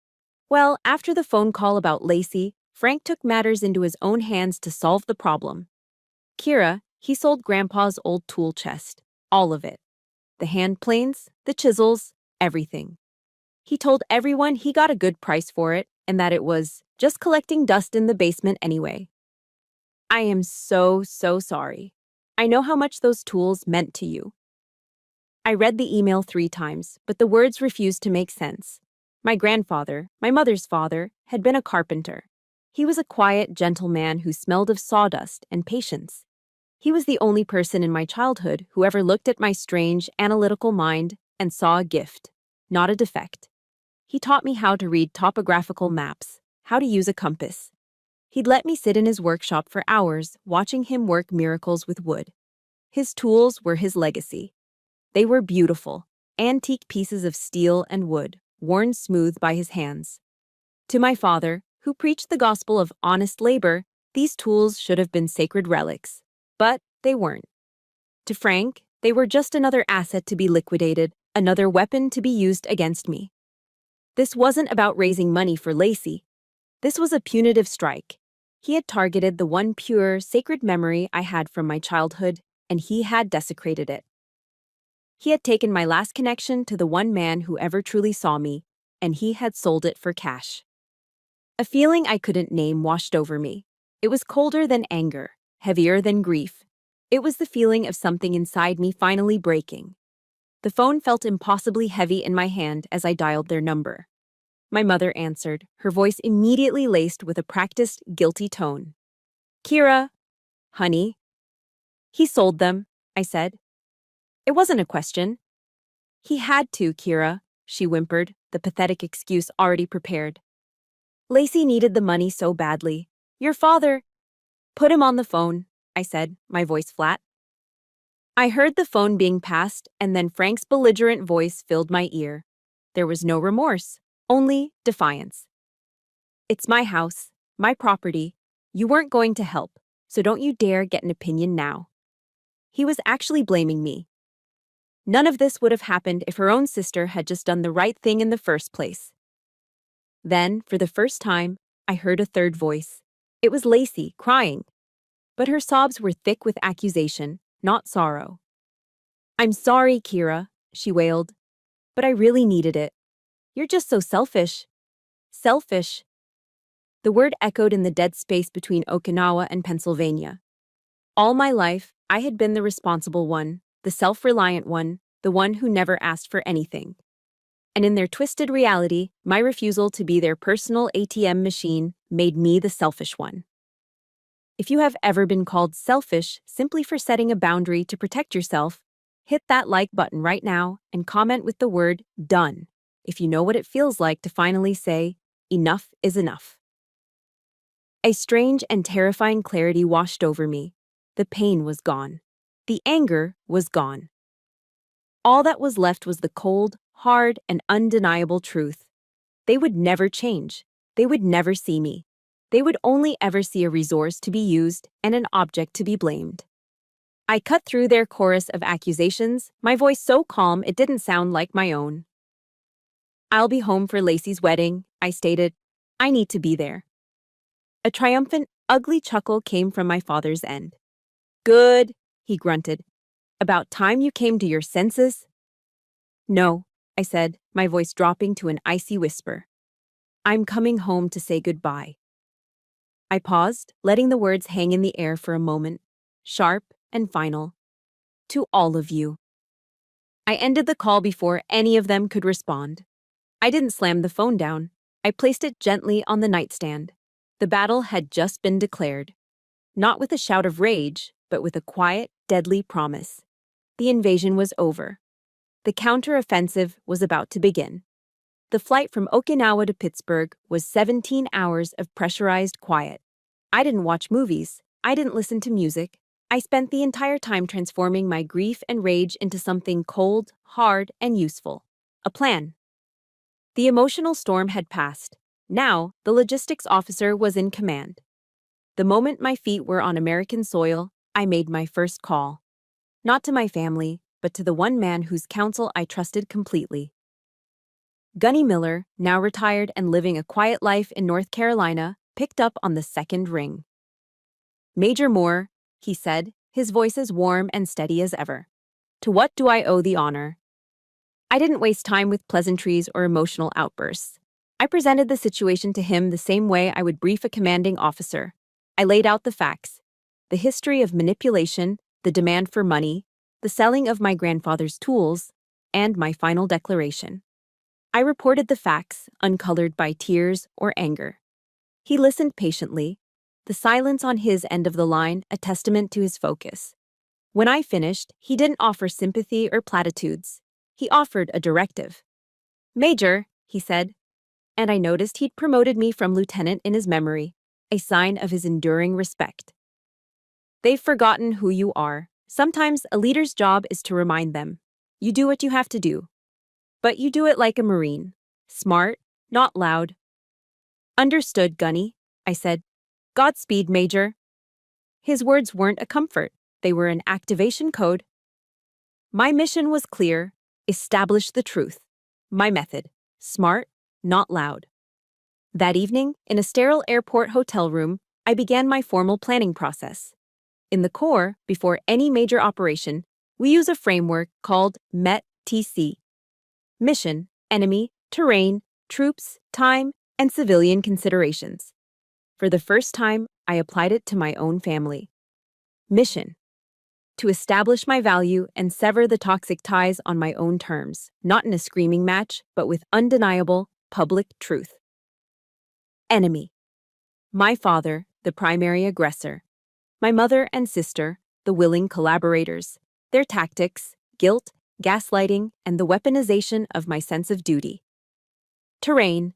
after the phone call about Lacey, Frank took matters into his own hands to solve the problem. Kira, he sold Grandpa's old tool chest, all of it. The hand planes, the chisels, everything. He told everyone he got a good price for it and that it was just collecting dust in the basement anyway. I am so sorry. I know how much those tools meant to you." I read the email 3 times, but the words refused to make sense. My grandfather, my mother's father, had been a carpenter. He was a quiet, gentle man who smelled of sawdust and patience. He was the only person in my childhood who ever looked at my strange, analytical mind and saw a gift, not a defect. He taught me how to read topographical maps, how to use a compass. He'd let me sit in his workshop for hours, watching him work miracles with wood. His tools were his legacy. They were beautiful, antique pieces of steel and wood, worn smooth by his hands. To my father, who preached the gospel of honest labor, these tools should have been sacred relics. But they weren't. To Frank, they were just another asset to be liquidated, another weapon to be used against me. This wasn't about raising money for Lacey. This was a punitive strike. He had targeted the one pure, sacred memory I had from my childhood, and he had desecrated it. He had taken my last connection to the one man who ever truly saw me, and he had sold it for cash. A feeling I couldn't name washed over me. It was colder than anger, heavier than grief. It was the feeling of something inside me finally breaking. The phone felt impossibly heavy in my hand as I dialed their number. My mother answered, her voice immediately laced with a practiced, guilty tone. "Kira, honey." "He sold them," I said. It wasn't a question. "He had to, Kira," she whimpered, the pathetic excuse already prepared. "Lacey needed the money so badly. Your father—" "Put him on the phone," I said, my voice flat. I heard the phone being passed, and then Frank's belligerent voice filled my ear. There was no remorse, only defiance. "It's my house, my property. You weren't going to help, so don't you dare get an opinion now." He was actually blaming me. None of this would have happened if her own sister had just done the right thing in the first place. Then, for the first time, I heard a third voice. It was Lacey, crying. But her sobs were thick with accusation, not sorrow. "I'm sorry, Kira," she wailed. "But I really needed it. You're just so selfish." Selfish. The word echoed in the dead space between Okinawa and Pennsylvania. All my life, I had been the responsible one, the self-reliant one, the one who never asked for anything. And in their twisted reality, my refusal to be their personal ATM machine made me the selfish one. If you have ever been called selfish simply for setting a boundary to protect yourself, hit that like button right now and comment with the word "done" if you know what it feels like to finally say, "Enough is enough." A strange and terrifying clarity washed over me. The pain was gone. The anger was gone. All that was left was the cold, hard, and undeniable truth. They would never change. They would never see me. They would only ever see a resource to be used and an object to be blamed. I cut through their chorus of accusations, my voice so calm it didn't sound like my own. "I'll be home for Lacey's wedding," I stated. "I need to be there." A triumphant, ugly chuckle came from my father's end. "Good," he grunted. "About time you came to your senses." "No," I said, my voice dropping to an icy whisper. "I'm coming home to say goodbye." I paused, letting the words hang in the air for a moment, sharp and final. "To all of you." I ended the call before any of them could respond. I didn't slam the phone down. I placed it gently on the nightstand. The battle had just been declared. Not with a shout of rage, but with a quiet, deadly promise. The invasion was over. The counter-offensive was about to begin. The flight from Okinawa to Pittsburgh was 17 hours of pressurized quiet. I didn't watch movies. I didn't listen to music. I spent the entire time transforming my grief and rage into something cold, hard, and useful. A plan. The emotional storm had passed. Now, the logistics officer was in command. The moment my feet were on American soil, I made my first call. Not to my family, but to the one man whose counsel I trusted completely. Gunny Miller, now retired and living a quiet life in North Carolina, picked up on the second ring. "Major Moore," he said, his voice as warm and steady as ever. "To what do I owe the honor?" I didn't waste time with pleasantries or emotional outbursts. I presented the situation to him the same way I would brief a commanding officer. I laid out the facts: the history of manipulation, the demand for money, the selling of my grandfather's tools, and my final declaration. I reported the facts, uncolored by tears or anger. He listened patiently, the silence on his end of the line a testament to his focus. When I finished, he didn't offer sympathy or platitudes. He offered a directive. "Major," he said, and I noticed he'd promoted me from lieutenant in his memory, a sign of his enduring respect. "They've forgotten who you are. Sometimes a leader's job is to remind them. You do what you have to do. But you do it like a Marine. Smart, not loud." "Understood, Gunny," I said. "Godspeed, Major." His words weren't a comfort. They were an activation code. My mission was clear: establish the truth. My method: smart, not loud. That evening, in a sterile airport hotel room, I began my formal planning process. In the Corps, before any major operation, we use a framework called MET-TC. Mission, enemy, terrain, troops, time, and civilian considerations. For the first time, I applied it to my own family. Mission: to establish my value and sever the toxic ties on my own terms, not in a screaming match, but with undeniable, public truth. Enemy: my father, the primary aggressor. My mother and sister, the willing collaborators. Their tactics, guilt, gaslighting, and the weaponization of my sense of duty. Terrain: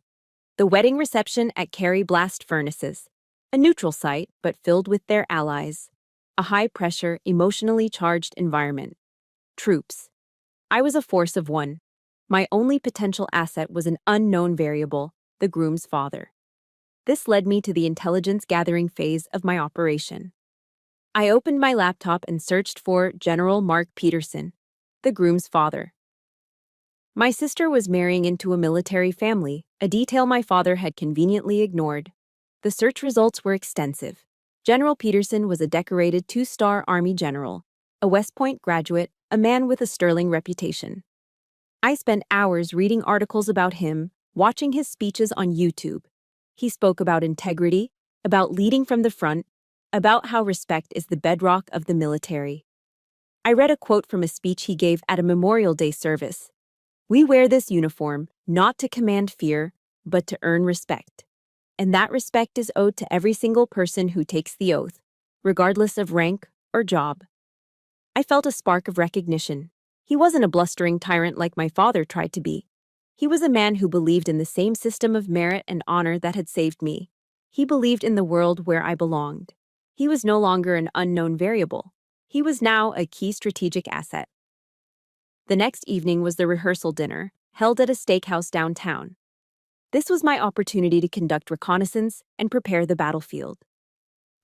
the wedding reception at Kerry Blast Furnaces, a neutral site but filled with their allies. A high-pressure, emotionally charged environment. Troops: I was a force of one. My only potential asset was an unknown variable, the groom's father. This led me to the intelligence-gathering phase of my operation. I opened my laptop and searched for General Mark Peterson, the groom's father. My sister was marrying into a military family, a detail my father had conveniently ignored. The search results were extensive. General Peterson was a decorated 2-star Army general, a West Point graduate, a man with a sterling reputation. I spent hours reading articles about him, watching his speeches on YouTube. He spoke about integrity, about leading from the front, about how respect is the bedrock of the military. I read a quote from a speech he gave at a Memorial Day service. "We wear this uniform not to command fear, but to earn respect. And that respect is owed to every single person who takes the oath, regardless of rank or job." I felt a spark of recognition. He wasn't a blustering tyrant like my father tried to be. He was a man who believed in the same system of merit and honor that had saved me. He believed in the world where I belonged. He was no longer an unknown variable. He was now a key strategic asset. The next evening was the rehearsal dinner, held at a steakhouse downtown. This was my opportunity to conduct reconnaissance and prepare the battlefield.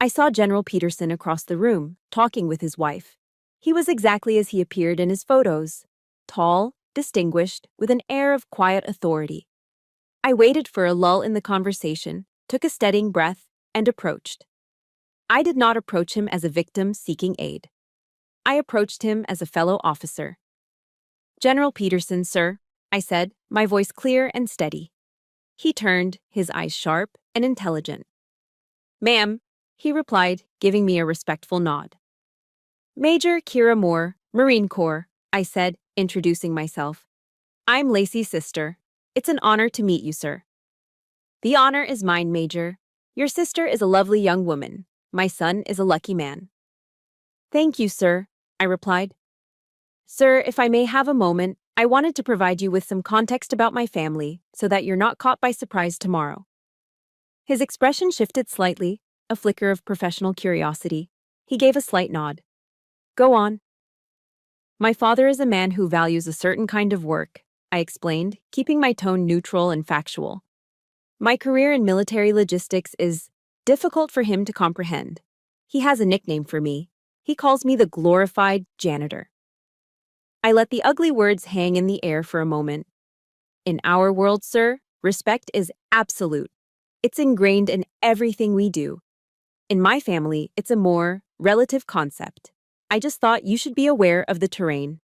I saw General Peterson across the room, talking with his wife. He was exactly as he appeared in his photos: tall, distinguished, with an air of quiet authority. I waited for a lull in the conversation, took a steadying breath, and approached. I did not approach him as a victim seeking aid. I approached him as a fellow officer. "General Peterson, sir," I said, my voice clear and steady. He turned, his eyes sharp and intelligent. "Ma'am," he replied, giving me a respectful nod. "Major Kira Moore, Marine Corps," I said, introducing myself. "I'm Lacey's sister. It's an honor to meet you, sir." "The honor is mine, Major. Your sister is a lovely young woman. My son is a lucky man." "Thank you, sir," I replied. "Sir, if I may have a moment, I wanted to provide you with some context about my family so that you're not caught by surprise tomorrow." His expression shifted slightly, a flicker of professional curiosity. He gave a slight nod. "Go on." "My father is a man who values a certain kind of work," I explained, keeping my tone neutral and factual. "My career in military logistics is difficult for him to comprehend. He has a nickname for me. He calls me the glorified janitor." I let the ugly words hang in the air for a moment. "In our world, sir, respect is absolute. It's ingrained in everything we do. In my family, it's a more relative concept. I just thought you should be aware of the terrain."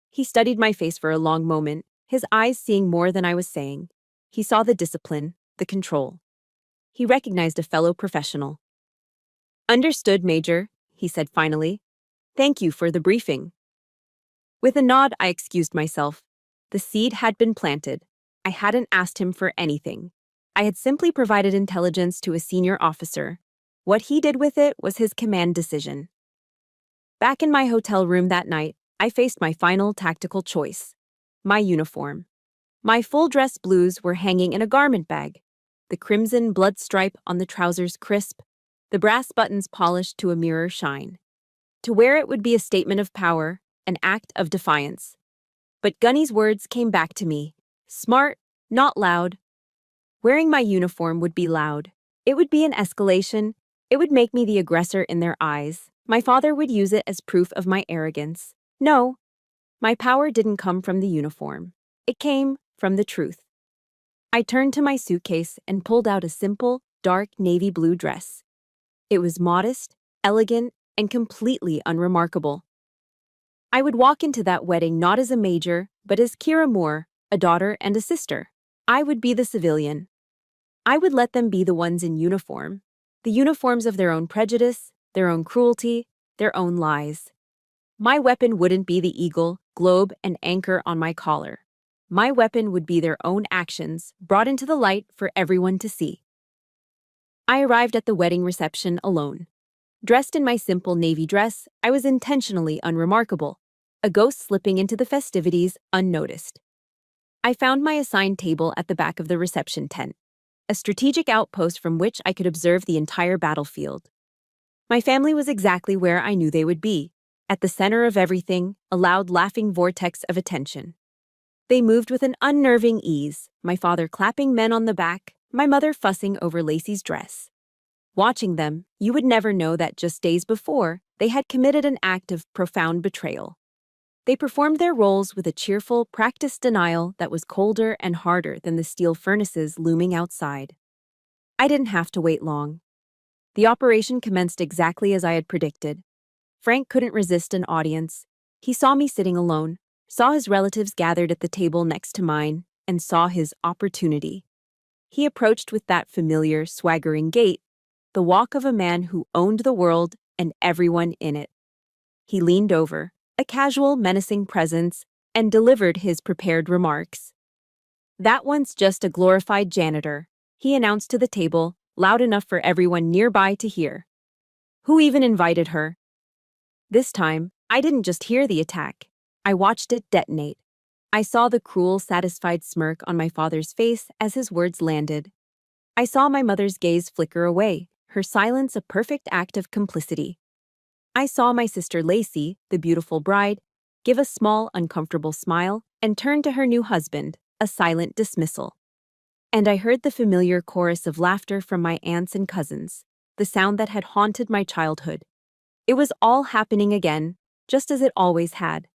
He studied my face for a long moment, his eyes seeing more than I was saying. He saw the discipline, the control. He recognized a fellow professional. "Understood, Major," he said finally. "Thank you for the briefing." With a nod, I excused myself. The seed had been planted. I hadn't asked him for anything. I had simply provided intelligence to a senior officer. What he did with it was his command decision. Back in my hotel room that night, I faced my final tactical choice: my uniform. My full-dress blues were hanging in a garment bag, the crimson blood stripe on the trousers crisp, the brass buttons polished to a mirror shine. To wear it would be a statement of power, an act of defiance. But Gunny's words came back to me. Smart, not loud. Wearing my uniform would be loud. It would be an escalation. It would make me the aggressor in their eyes. My father would use it as proof of my arrogance. No, my power didn't come from the uniform. It came from the truth. I turned to my suitcase and pulled out a simple, dark navy blue dress. It was modest, elegant, and completely unremarkable. I would walk into that wedding not as a major, but as Kira Moore, a daughter and a sister. I would be the civilian. I would let them be the ones in uniform, the uniforms of their own prejudice, their own cruelty, their own lies. My weapon wouldn't be the eagle, globe, and anchor on my collar. My weapon would be their own actions, brought into the light for everyone to see. I arrived at the wedding reception alone. Dressed in my simple navy dress, I was intentionally unremarkable, a ghost slipping into the festivities unnoticed. I found my assigned table at the back of the reception tent, a strategic outpost from which I could observe the entire battlefield. My family was exactly where I knew they would be, at the center of everything, a loud laughing vortex of attention. They moved with an unnerving ease, my father clapping men on the back, my mother fussing over Lacey's dress. Watching them, you would never know that just days before, they had committed an act of profound betrayal. They performed their roles with a cheerful, practiced denial that was colder and harder than the steel furnaces looming outside. I didn't have to wait long. The operation commenced exactly as I had predicted. Frank couldn't resist an audience. He saw me sitting alone, saw his relatives gathered at the table next to mine, and saw his opportunity. He approached with that familiar, swaggering gait, the walk of a man who owned the world and everyone in it. He leaned over, a casual, menacing presence, and delivered his prepared remarks. "That one's just a glorified janitor," he announced to the table, loud enough for everyone nearby to hear. "Who even invited her?" This time, I didn't just hear the attack. I watched it detonate. I saw the cruel, satisfied smirk on my father's face as his words landed. I saw my mother's gaze flicker away, her silence a perfect act of complicity. I saw my sister Lacey, the beautiful bride, give a small, uncomfortable smile, and turn to her new husband, a silent dismissal. And I heard the familiar chorus of laughter from my aunts and cousins, the sound that had haunted my childhood. It was all happening again, just as it always had.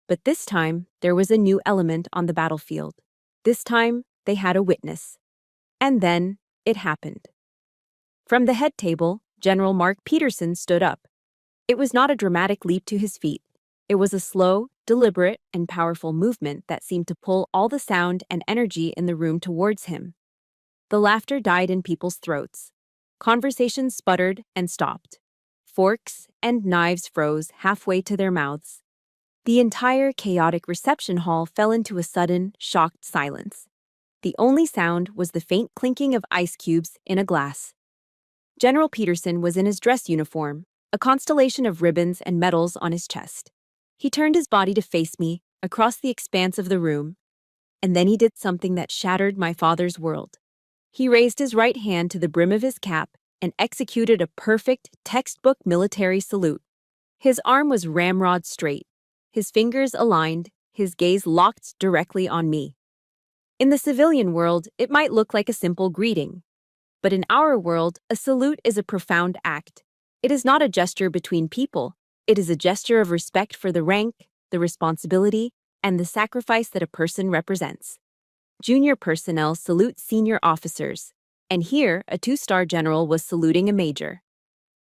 But this time, there was a new element on the battlefield. This time, they had a witness. And then, it happened. From the head table, General Mark Peterson stood up. It was not a dramatic leap to his feet. It was a slow, deliberate, and powerful movement that seemed to pull all the sound and energy in the room towards him. The laughter died in people's throats. Conversations sputtered and stopped. Forks and knives froze halfway to their mouths. The entire chaotic reception hall fell into a sudden, shocked silence. The only sound was the faint clinking of ice cubes in a glass. General Peterson was in his dress uniform, a constellation of ribbons and medals on his chest. He turned his body to face me, across the expanse of the room, and then he did something that shattered my father's world. He raised his right hand to the brim of his cap and executed a perfect, textbook military salute. His arm was ramrod straight, his fingers aligned, his gaze locked directly on me. In the civilian world, it might look like a simple greeting. But in our world, a salute is a profound act. It is not a gesture between people. It is a gesture of respect for the rank, the responsibility, and the sacrifice that a person represents. Junior personnel salute senior officers, and here a two-star general was saluting a major.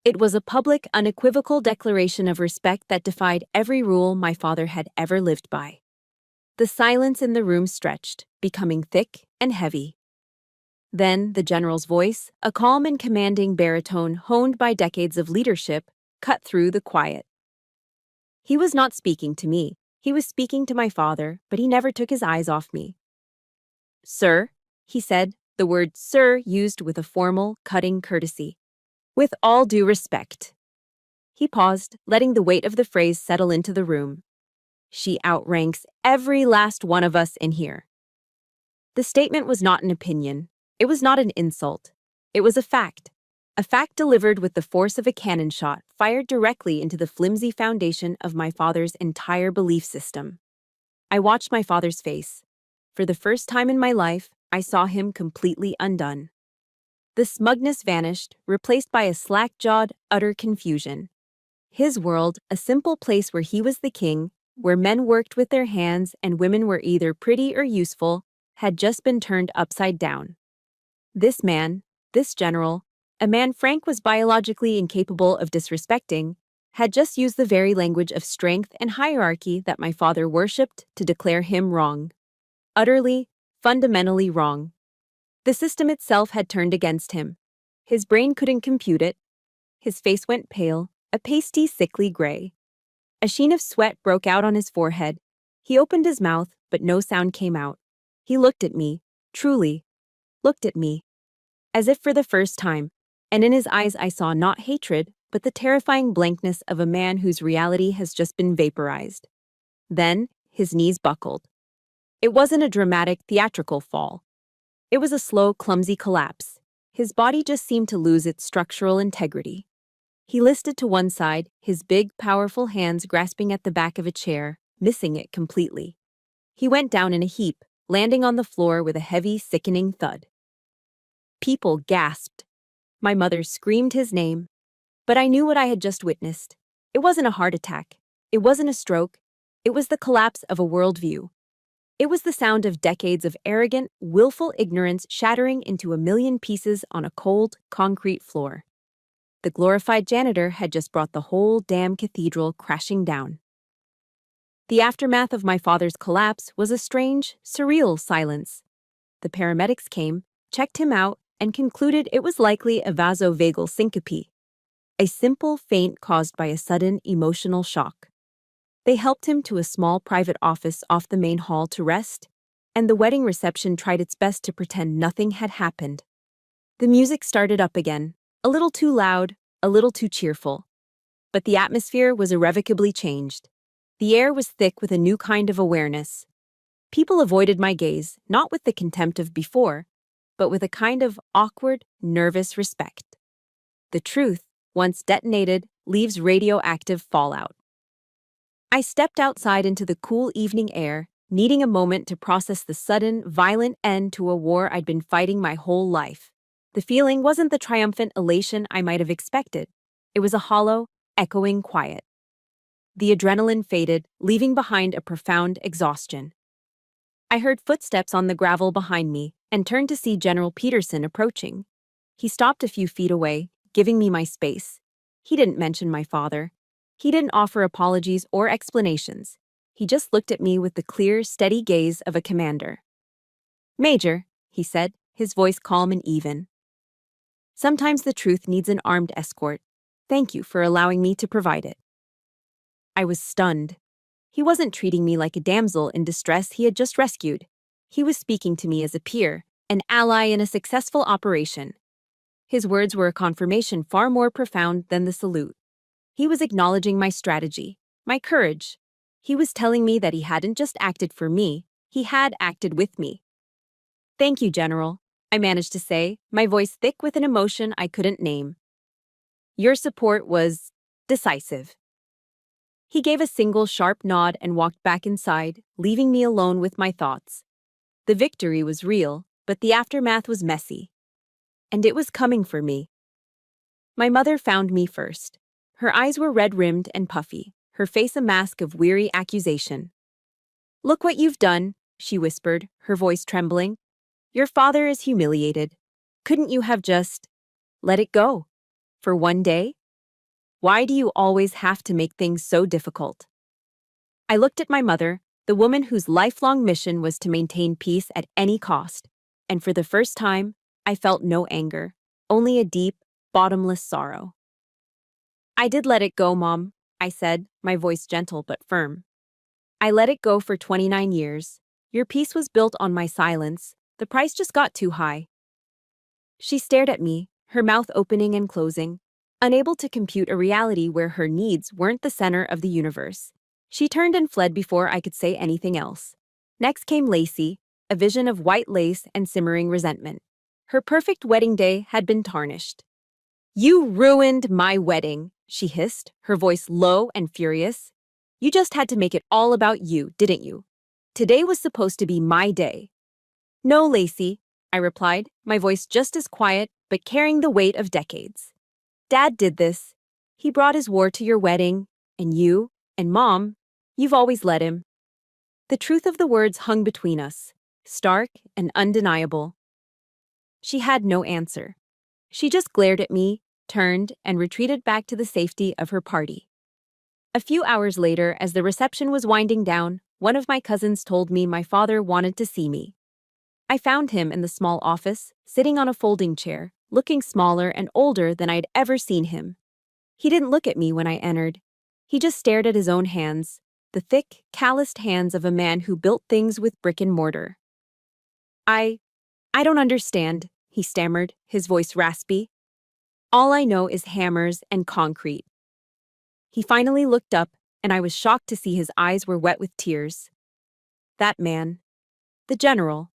It was a public, unequivocal declaration of respect that defied every rule my father had ever lived by. The silence in the room stretched, becoming thick and heavy. Then the general's voice, a calm and commanding baritone honed by decades of leadership, cut through the quiet. He was not speaking to me. He was speaking to my father, but he never took his eyes off me. "Sir," he said, the word sir used with a formal, cutting courtesy. "With all due respect." He paused, letting the weight of the phrase settle into the room. "She outranks every last one of us in here." The statement was not an opinion. It was not an insult. It was a fact delivered with the force of a cannon shot fired directly into the flimsy foundation of my father's entire belief system. I watched my father's face. For the first time in my life, I saw him completely undone. The smugness vanished, replaced by a slack-jawed, utter confusion. His world, a simple place where he was the king, where men worked with their hands and women were either pretty or useful, had just been turned upside down. This man, this general, a man Frank was biologically incapable of disrespecting, had just used the very language of strength and hierarchy that my father worshipped to declare him wrong. Utterly, fundamentally wrong. The system itself had turned against him. His brain couldn't compute it. His face went pale, a pasty, sickly gray. A sheen of sweat broke out on his forehead. He opened his mouth, but no sound came out. He looked at me, truly, looked at me, as if for the first time, and in his eyes I saw not hatred, but the terrifying blankness of a man whose reality has just been vaporized. Then, his knees buckled. It wasn't a dramatic, theatrical fall. It was a slow, clumsy collapse. His body just seemed to lose its structural integrity. He listed to one side, his big, powerful hands grasping at the back of a chair, missing it completely. He went down in a heap, landing on the floor with a heavy, sickening thud. People gasped. My mother screamed his name. But I knew what I had just witnessed. It wasn't a heart attack. It wasn't a stroke. It was the collapse of a worldview. It was the sound of decades of arrogant, willful ignorance shattering into a million pieces on a cold, concrete floor. The glorified janitor had just brought the whole damn cathedral crashing down. The aftermath of my father's collapse was a strange, surreal silence. The paramedics came, checked him out, and concluded it was likely a vasovagal syncope, a simple faint caused by a sudden emotional shock. They helped him to a small private office off the main hall to rest, and the wedding reception tried its best to pretend nothing had happened. The music started up again, a little too loud, a little too cheerful. But the atmosphere was irrevocably changed. The air was thick with a new kind of awareness. People avoided my gaze, not with the contempt of before, but with a kind of awkward, nervous respect. The truth, once detonated, leaves radioactive fallout. I stepped outside into the cool evening air, needing a moment to process the sudden, violent end to a war I'd been fighting my whole life. The feeling wasn't the triumphant elation I might have expected. It was a hollow, echoing quiet. The adrenaline faded, leaving behind a profound exhaustion. I heard footsteps on the gravel behind me and turned to see General Peterson approaching. He stopped a few feet away, giving me my space. He didn't mention my father. He didn't offer apologies or explanations. He just looked at me with the clear, steady gaze of a commander. "Major," he said, his voice calm and even. "Sometimes the truth needs an armed escort. Thank you for allowing me to provide it." I was stunned. He wasn't treating me like a damsel in distress he had just rescued. He was speaking to me as a peer, an ally in a successful operation. His words were a confirmation far more profound than the salute. He was acknowledging my strategy, my courage. He was telling me that he hadn't just acted for me, he had acted with me. "Thank you, General," I managed to say, my voice thick with an emotion I couldn't name. "Your support was decisive." He gave a single sharp nod and walked back inside, leaving me alone with my thoughts. The victory was real, but the aftermath was messy. And it was coming for me. My mother found me first. Her eyes were red-rimmed and puffy, her face a mask of weary accusation. "Look what you've done," she whispered, her voice trembling. "Your father is humiliated. Couldn't you have just let it go? For one day? Why do you always have to make things so difficult?" I looked at my mother, the woman whose lifelong mission was to maintain peace at any cost, and for the first time, I felt no anger, only a deep, bottomless sorrow. "I did let it go, Mom," I said, my voice gentle but firm. "I let it go for 29 years. Your peace was built on my silence. The price just got too high." She stared at me, her mouth opening and closing, unable to compute a reality where her needs weren't the center of the universe. She turned and fled before I could say anything else. Next came Lacey, a vision of white lace and simmering resentment. Her perfect wedding day had been tarnished. "You ruined my wedding," she hissed, her voice low and furious. "You just had to make it all about you, didn't you? Today was supposed to be my day." "No, Lacey," I replied, my voice just as quiet but carrying the weight of decades. "Dad did this. He brought his war to your wedding, and you, and Mom, you've always let him." The truth of the words hung between us, stark and undeniable. She had no answer. She just glared at me, turned, and retreated back to the safety of her party. A few hours later, as the reception was winding down, one of my cousins told me my father wanted to see me. I found him in the small office, sitting on a folding chair, looking smaller and older than I'd ever seen him. He didn't look at me when I entered. He just stared at his own hands, the thick, calloused hands of a man who built things with brick and mortar. I don't understand," he stammered, his voice raspy. "All I know is hammers and concrete." He finally looked up, and I was shocked to see his eyes were wet with tears. "That man. The general.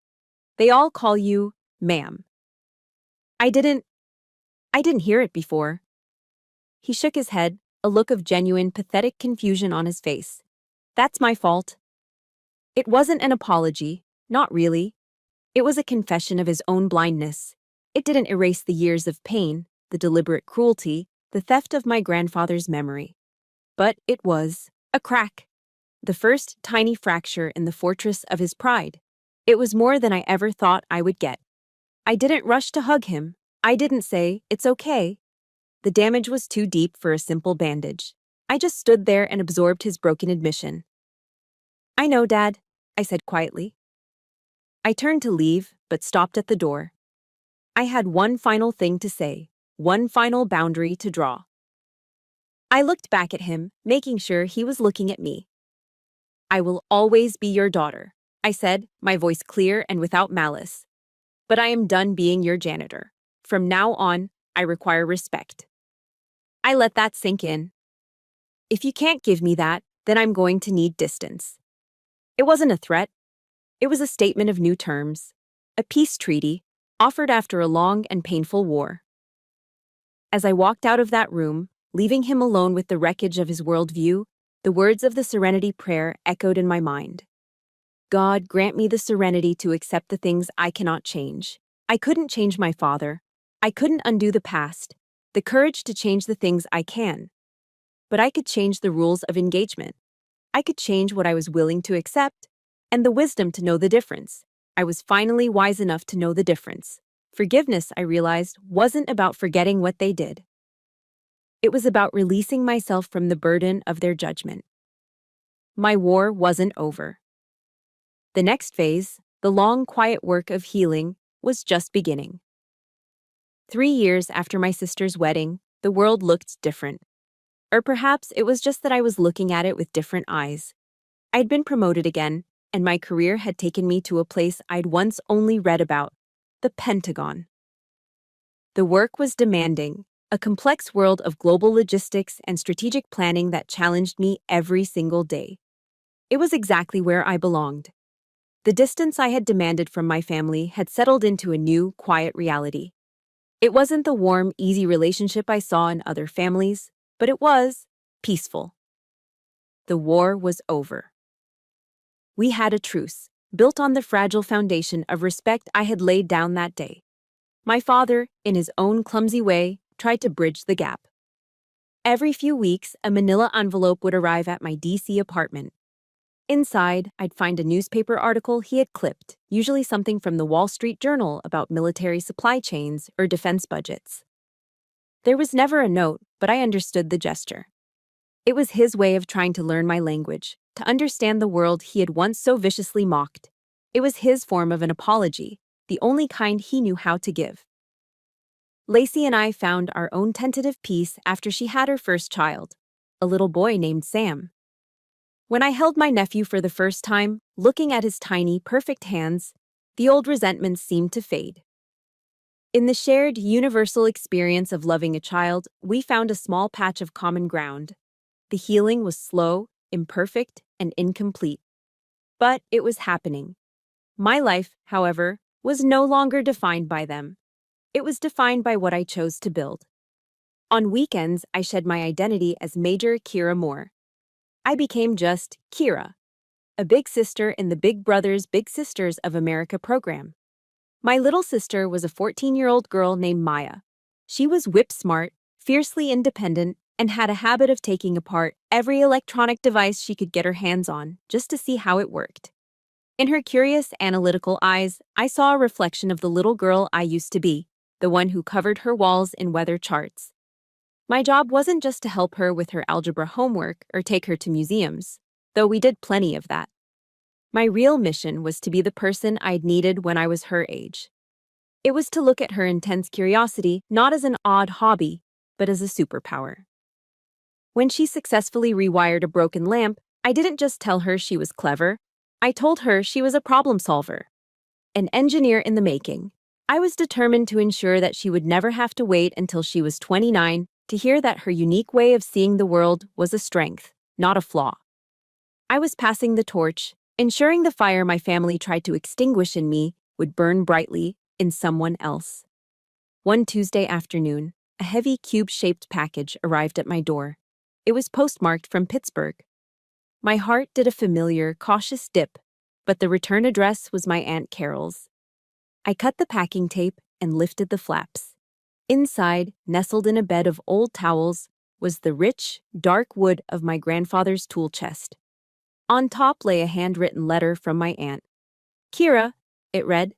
They all call you ma'am." I didn't hear it before." He shook his head, a look of genuine, pathetic confusion on his face. "That's my fault." It wasn't an apology, not really. It was a confession of his own blindness. It didn't erase the years of pain, the deliberate cruelty, the theft of my grandfather's memory. But it was a crack. The first tiny fracture in the fortress of his pride. It was more than I ever thought I would get. I didn't rush to hug him. I didn't say, "It's okay." The damage was too deep for a simple bandage. I just stood there and absorbed his broken admission. "I know, Dad," I said quietly. I turned to leave, but stopped at the door. I had one final thing to say, one final boundary to draw. I looked back at him, making sure he was looking at me. "I will always be your daughter," I said, my voice clear and without malice. "But I am done being your janitor. From now on, I require respect." I let that sink in. If you can't give me that, then I'm going to need distance. It wasn't a threat. It was a statement of new terms, a peace treaty, offered after a long and painful war. As I walked out of that room, leaving him alone with the wreckage of his worldview, The words of the serenity prayer echoed in my mind. God, grant me the serenity to accept the things I cannot change. I couldn't change my father. I couldn't undo the past. The courage to change the things I can. But I could change the rules of engagement. I could change what I was willing to accept, and the wisdom to know the difference. I was finally wise enough to know the difference. Forgiveness, I realized, wasn't about forgetting what they did. It was about releasing myself from the burden of their judgment. My war wasn't over. The next phase, the long, quiet work of healing, was just beginning. 3 years after my sister's wedding, the world looked different. Or perhaps it was just that I was looking at it with different eyes. I'd been promoted again, and my career had taken me to a place I'd once only read about, the Pentagon. The work was demanding, a complex world of global logistics and strategic planning that challenged me every single day. It was exactly where I belonged. The distance I had demanded from my family had settled into a new, quiet reality. It wasn't the warm, easy relationship I saw in other families, but it was peaceful. The war was over. We had a truce, built on the fragile foundation of respect I had laid down that day. My father, in his own clumsy way, tried to bridge the gap. Every few weeks, a manila envelope would arrive at my DC apartment. Inside, I'd find a newspaper article he had clipped, usually something from the Wall Street Journal about military supply chains or defense budgets. There was never a note, but I understood the gesture. It was his way of trying to learn my language, to understand the world he had once so viciously mocked. It was his form of an apology, the only kind he knew how to give. Lacey and I found our own tentative peace after she had her first child, a little boy named Sam. When I held my nephew for the first time, looking at his tiny, perfect hands, the old resentments seemed to fade. In the shared, universal experience of loving a child, we found a small patch of common ground. The healing was slow, imperfect, and incomplete. But it was happening. My life, however, was no longer defined by them. It was defined by what I chose to build. On weekends, I shed my identity as Major Kira Moore. I became just Kira, a big sister in the Big Brothers Big Sisters of America program. My little sister was a 14-year-old girl named Maya. She was whip-smart, fiercely independent, and had a habit of taking apart every electronic device she could get her hands on just to see how it worked. In her curious, analytical eyes, I saw a reflection of the little girl I used to be, the one who covered her walls in weather charts. My job wasn't just to help her with her algebra homework or take her to museums, though we did plenty of that. My real mission was to be the person I'd needed when I was her age. It was to look at her intense curiosity not as an odd hobby, but as a superpower. When she successfully rewired a broken lamp, I didn't just tell her she was clever. I told her she was a problem solver, an engineer in the making. I was determined to ensure that she would never have to wait until she was 29 to hear that her unique way of seeing the world was a strength, not a flaw. I was passing the torch, ensuring the fire my family tried to extinguish in me would burn brightly in someone else. One Tuesday afternoon, a heavy cube-shaped package arrived at my door. It was postmarked from Pittsburgh. My heart did a familiar, cautious dip, but the return address was my Aunt Carol's. I cut the packing tape and lifted the flaps. Inside, nestled in a bed of old towels, was the rich, dark wood of my grandfather's tool chest. On top lay a handwritten letter from my aunt. Kira, it read.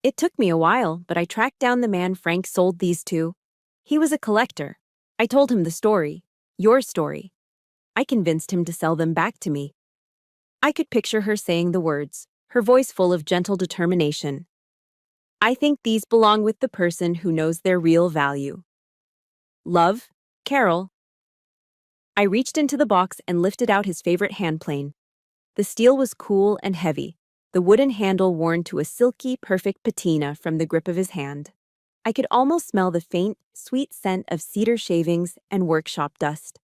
It took me a while, but I tracked down the man Frank sold these to. He was a collector. I told him the story, your story. I convinced him to sell them back to me. I could picture her saying the words, her voice full of gentle determination. I think these belong with the person who knows their real value. Love, Carol. I reached into the box and lifted out his favorite handplane. The steel was cool and heavy, the wooden handle worn to a silky, perfect patina from the grip of his hand. I could almost smell the faint, sweet scent of cedar shavings and workshop dust.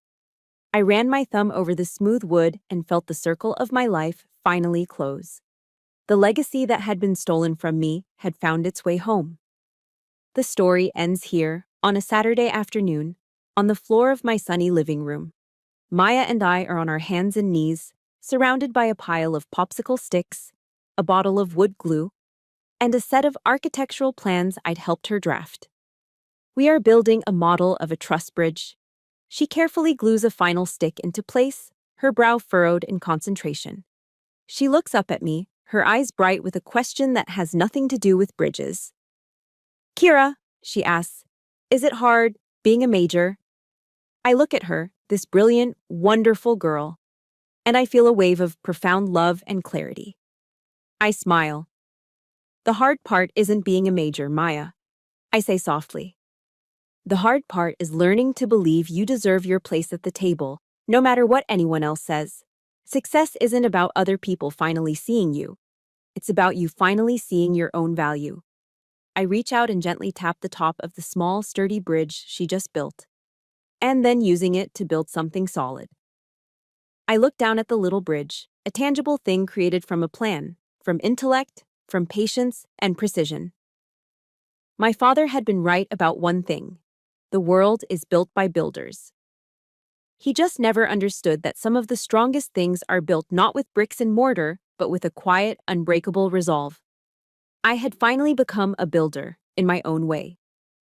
I ran my thumb over the smooth wood and felt the circle of my life finally close. The legacy that had been stolen from me had found its way home. The story ends here, on a Saturday afternoon, on the floor of my sunny living room. Maya and I are on our hands and knees, surrounded by a pile of popsicle sticks, a bottle of wood glue, and a set of architectural plans I'd helped her draft. We are building a model of a truss bridge. She carefully glues a final stick into place, her brow furrowed in concentration. She looks up at me, her eyes bright with a question that has nothing to do with bridges. "Kira," she asks, "is it hard, being a major?" I look at her, this brilliant, wonderful girl, and I feel a wave of profound love and clarity. I smile. "The hard part isn't being a major, Maya," I say softly. "The hard part is learning to believe you deserve your place at the table, no matter what anyone else says. Success isn't about other people finally seeing you. It's about you finally seeing your own value." I reach out and gently tap the top of the small, sturdy bridge she just built, and then using it to build something solid. I look down at the little bridge, a tangible thing created from a plan, from intellect, from patience and precision. My father had been right about one thing: the world is built by builders. He just never understood that some of the strongest things are built not with bricks and mortar, but with a quiet, unbreakable resolve. I had finally become a builder, in my own way,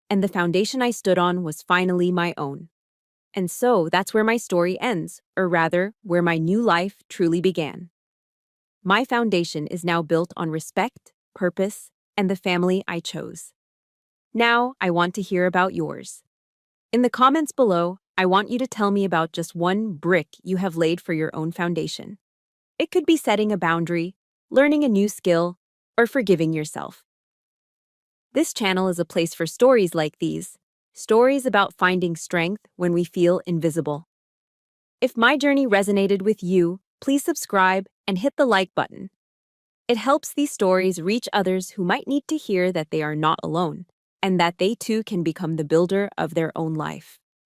and the foundation I stood on was finally my own. And so that's where my story ends, or rather, where my new life truly began. My foundation is now built on respect, purpose, and the family I chose. Now, I want to hear about yours. In the comments below, I want you to tell me about just one brick you have laid for your own foundation. It could be setting a boundary, learning a new skill, or forgiving yourself. This channel is a place for stories like these, stories about finding strength when we feel invisible. If my journey resonated with you, please subscribe and hit the like button. It helps these stories reach others who might need to hear that they are not alone, and that they too can become the builder of their own life.